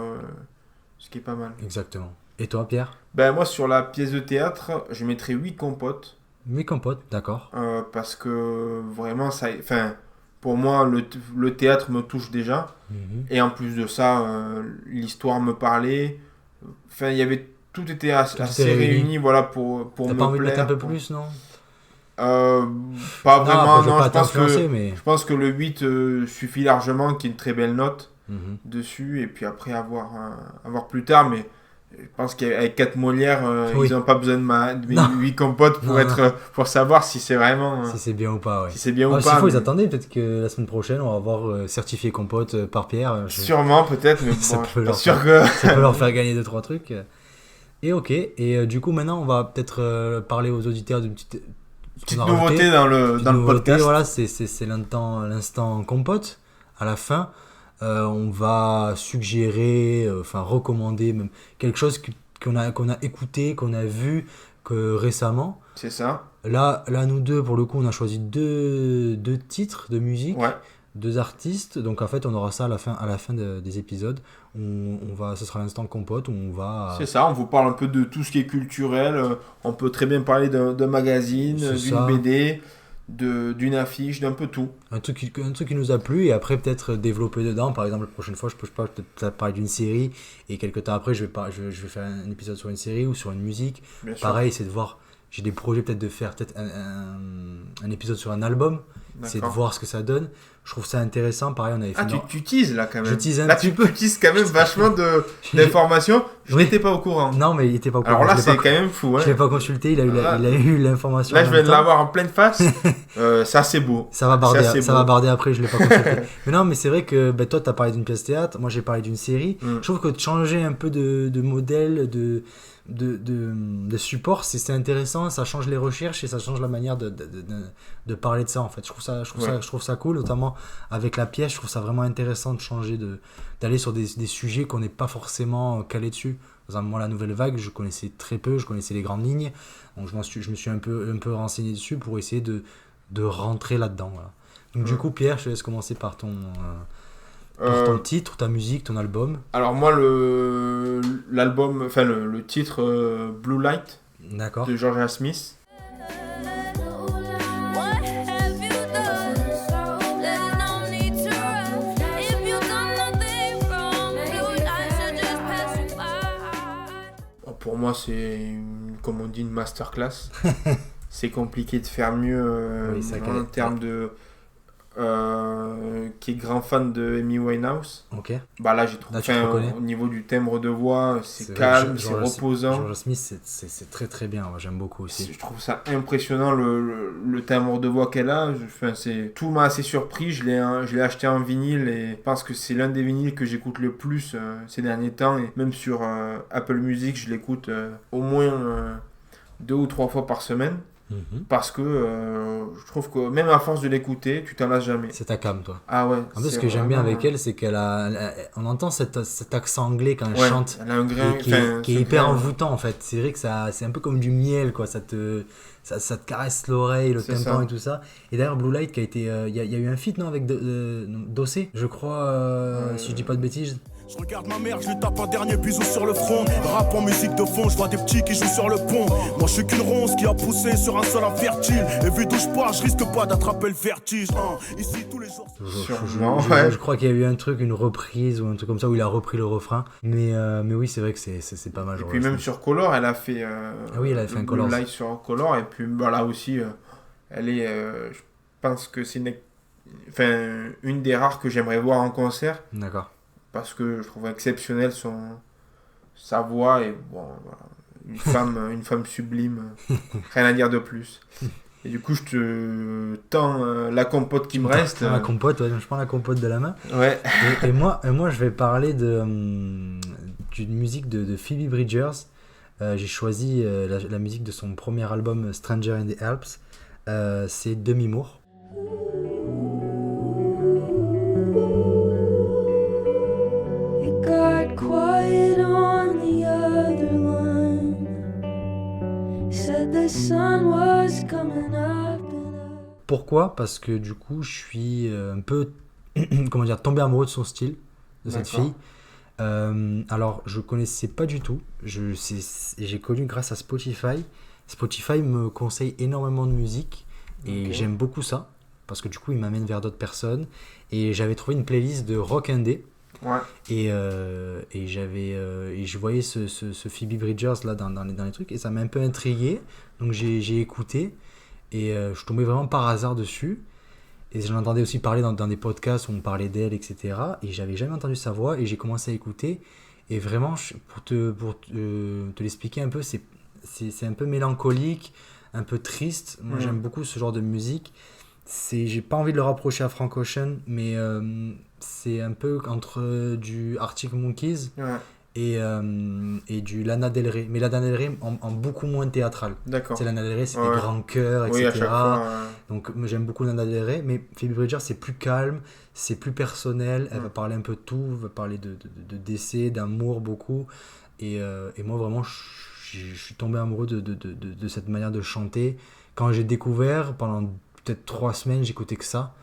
ce qui est pas mal. exactement. Et toi, Pierre? Ben, moi, sur la pièce de théâtre, je mettrais 8 compotes. Mes compotes, d'accord. Parce que vraiment, enfin, pour moi, le théâtre me touche déjà. Mhm. Et en plus de ça, l'histoire me parlait. Enfin, il y avait tout était Tout assez était réuni. réuni, voilà, pour T'as me pas envie de mettre plaire. un peu plus, non? Pas vraiment, après, je veux non. pas Je pense t'influencer, que mais. je pense que le 8 suffit largement, qu'il y ait une très belle note Mhm. dessus. Et puis après, avoir plus tard. Mais je pense qu'avec 4 Molières, Oui. ils n'ont pas besoin de mes Non. 8 compotes pour, Non, pour savoir si c'est vraiment. Si c'est bien ou pas, ouais. Si c'est bien Ah, ou s'il pas. faut, ils mais attendaient. Peut-être que la semaine prochaine, on va avoir certifié compote par Pierre. Sûrement, peut-être, mais Ça bon, peut je suis pas leur sûr que. Ça peut leur faire gagner 2-3 trucs. Et ok. Et du coup, maintenant, on va peut-être parler aux auditeurs d'une petite. Petite qu'on a rajouté. nouveauté dans le Petite nouveauté, podcast. voilà, c'est l'instant compote. À la fin, on va suggérer, recommander même quelque chose qu'on a écouté, qu'on a vu récemment. C'est ça. Là, nous deux, pour le coup, on a choisi deux titres de musique, Ouais. 2 artistes. Donc en fait, on aura ça à la fin des épisodes. Ce sera l'instant compote où on va. C'est ça, on vous parle un peu de tout ce qui est culturel. On peut très bien parler d'un magazine, C'est d'une ça. BD, d'une affiche, d'un peu tout. Un truc qui nous a plu et après peut-être développer dedans. Par exemple, la prochaine fois, je peux peut-être parler d'une série et quelques temps après, je vais faire un épisode sur une série ou sur une musique. Bien sûr. Pareil, c'est de voir j'ai des projets peut-être de faire peut-être un épisode sur un album, c'est de voir ce que ça donne. Je trouve ça intéressant. Pareil, on avait fait. Tu teases là quand même. Je tease un là, petit peu. Tu teases quand même vachement d'informations. Je n'étais pas au courant. Non, mais il était pas au courant. Alors là, c'est quand même fou. Je l'ai pas consulté, il a eu l'information. Là, je viens de l'avoir en pleine face. C'est assez beau. Ça va barder après, je l'ai pas consulté. Mais non, mais c'est vrai que toi, tu as parlé d'une pièce théâtre, moi j'ai parlé d'une série. Je trouve que de changer un peu de modèle, de support, c'est intéressant, ça change les recherches et ça change la manière de parler de ça en fait. Je trouve ça cool, notamment avec la pièce. Je trouve ça vraiment intéressant de changer, d'aller sur des sujets qu'on n'est pas forcément calé dessus. Par exemple, moi, la nouvelle vague, je connaissais très peu, je connaissais les grandes lignes, donc je me suis un peu renseigné dessus pour essayer de rentrer là-dedans. Voilà. Donc du coup, Pierre, je te laisse commencer par ton titre, ta musique, ton album. Alors moi, l'album, enfin le titre Blue Light. D'accord. De Georgia Smith. Pour moi, c'est comme on dit une masterclass. C'est compliqué de faire mieux en termes de qui est grand fan de Amy Winehouse. Ok. Bah là j'ai trouvé au niveau du timbre de voix, c'est calme, c'est reposant. Georgia Smith, c'est très très bien, moi, j'aime beaucoup aussi. Je trouve ça impressionnant le timbre de voix qu'elle a. Tout m'a assez surpris. Je l'ai acheté en vinyle et je pense que c'est l'un des vinyles que j'écoute le plus ces derniers temps. Et même sur Apple Music, je l'écoute au moins 2 ou 3 fois par semaine. Parce que je trouve que même à force de l'écouter, tu t'en lasses jamais. C'est ta cam, toi. Ah ouais. En plus, ce que j'aime bien avec elle, c'est on entend cet accent anglais quand elle chante. Elle a un grain qui est hyper envoûtant en fait. C'est vrai que c'est un peu comme du miel, quoi. Ça te caresse l'oreille, le tympan et tout ça. Et d'ailleurs, Blue Light, qui a été. Il y a eu un feat, non, avec Dossé, je crois, si je dis pas de bêtises. Je regarde ma mère, je lui tape un dernier bisou sur le front. Rap en musique de fond, je vois des petits qui jouent sur le pont. Moi je suis qu'une ronce qui a poussé sur un sol infertile. Et vu d'où je pars, je risque pas d'attraper le vertige. Ici tous les jours. Je crois qu'il y a eu un truc, une reprise ou un truc comme ça où il a repris le refrain. Mais oui, c'est vrai que c'est pas mal. Et puis même sur Color, elle a fait. Oui, elle a fait un Color. Live sur Color. Et puis là aussi, elle est. Je pense que c'est une des rares que j'aimerais voir en concert. D'accord. Parce que je trouve exceptionnelle sa voix et bon, voilà, une femme sublime, rien à dire de plus. Et du coup, je te tends la compote qui me reste. La compote, ouais, je prends la compote de la main. Ouais. Et moi, je vais parler d'une musique de Phoebe Bridgers. J'ai choisi la musique de son premier album Stranger in the Alps. C'est Demi-Moore. Quiet on the other line. Said the sun was coming up. Pourquoi ? Parce que du coup, je suis un peu tombé amoureux de son style, de cette fille. Alors, je connaissais pas du tout. J'ai connu grâce à Spotify. Spotify me conseille énormément de musique et j'aime beaucoup ça parce que du coup, il m'amène vers d'autres personnes. Et j'avais trouvé une playlist de rock indé. Ouais. Et je voyais ce Phoebe Bridgers là dans les trucs et ça m'a un peu intrigué, donc j'ai écouté et je suis tombé vraiment par hasard dessus et j'en entendais aussi parler dans des podcasts où on parlait d'elle, etc. et j'avais jamais entendu sa voix et j'ai commencé à écouter et vraiment pour te l'expliquer un peu, c'est un peu mélancolique, un peu triste. Moi j'aime beaucoup ce genre de musique. J'ai pas envie de le rapprocher à Frank Ocean, mais c'est un peu entre du Arctic Monkeys et du Lana Del Rey. Mais Lana Del Rey en beaucoup moins théâtral. D'accord. C'est Lana Del Rey, c'est des grands chœurs, etc. À chaque fois, Donc j'aime beaucoup Lana Del Rey, mais Phoebe Bridgers c'est plus calme, c'est plus personnel. Elle va parler un peu de tout, va parler de décès, d'amour beaucoup. Et moi vraiment, je suis tombé amoureux de cette manière de chanter. Quand j'ai découvert, pendant peut-être 3 semaines, j'écoutais que ça.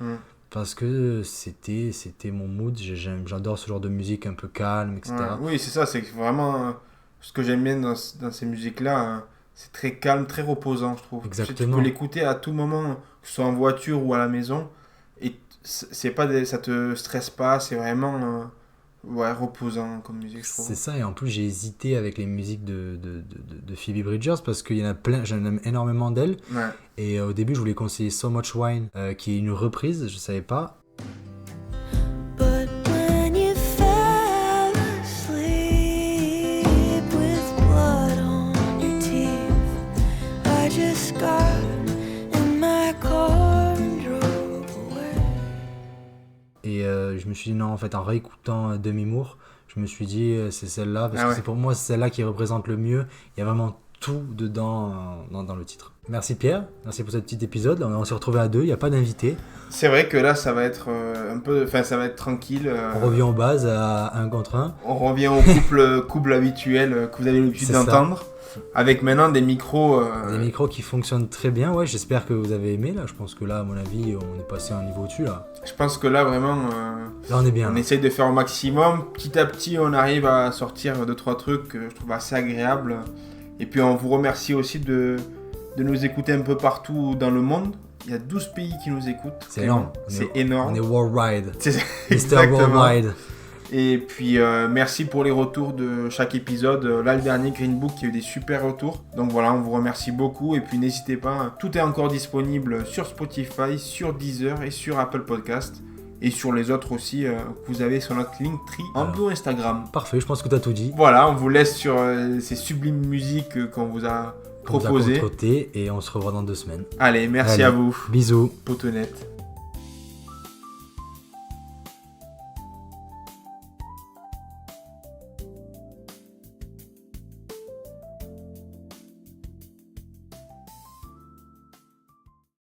Parce que c'était mon mood. J'adore ce genre de musique un peu calme, etc. Oui, c'est ça. C'est vraiment ce que j'aime bien dans ces musiques-là. C'est très calme, très reposant, je trouve. Exactement. Tu peux l'écouter à tout moment, que ce soit en voiture ou à la maison. Et ça te stresse pas. C'est vraiment Ouais, reposant comme musique, je trouve. C'est ça, et en plus j'ai hésité avec les musiques de Phoebe Bridgers parce qu'il y en a plein, j'en aime énormément d'elle. Ouais. Et au début je voulais conseiller So Much Wine, qui est une reprise, je savais pas. But when you fell asleep with blood on your teeth, I just got in my car and drove away. Et je me suis dit non, en fait, en réécoutant Demi Moore, je me suis dit c'est celle-là, parce Ah que ouais. c'est pour moi c'est celle-là qui représente le mieux. Il y a vraiment tout dedans dans le titre. Merci Pierre, merci pour ce petit épisode. On s'est retrouvés à deux, il n'y a pas d'invité. C'est vrai que là, ça va être un peu... Enfin, ça va être tranquille. On revient aux bases à 1 contre 1. On revient au couple habituel que vous avez l'habitude C'est ça. d'entendre. Avec maintenant des micros... Des micros qui fonctionnent très bien, ouais, j'espère que vous avez aimé là. Je pense que là, à mon avis, on est passé un niveau au-dessus là. Je pense que là, vraiment... Là, on est bien. On là. essaye de faire au maximum. Petit à petit, on arrive à sortir 2-3 trucs que je trouve assez agréables. Et puis, on vous remercie aussi de nous écouter un peu partout dans le monde. Il y a 12 pays qui nous écoutent. C'est énorme. C'est énorme. On est worldwide. C'est Mr. exactement. Worldwide. Et puis, merci pour les retours de chaque épisode. Là, le dernier Green Book, il y a eu des super retours. Donc voilà, on vous remercie beaucoup. Et puis, n'hésitez pas, tout est encore disponible sur Spotify, sur Deezer et sur Apple Podcast. Et sur les autres aussi, que vous avez sur notre Linktree en Alors. bio Instagram. Parfait, je pense que tu as tout dit. Voilà, on vous laisse sur ces sublimes musiques qu'on vous a On vous a proposées. concocté et on se revoit dans 2 semaines. Allez, merci Allez. à vous, Bisous. Potonette.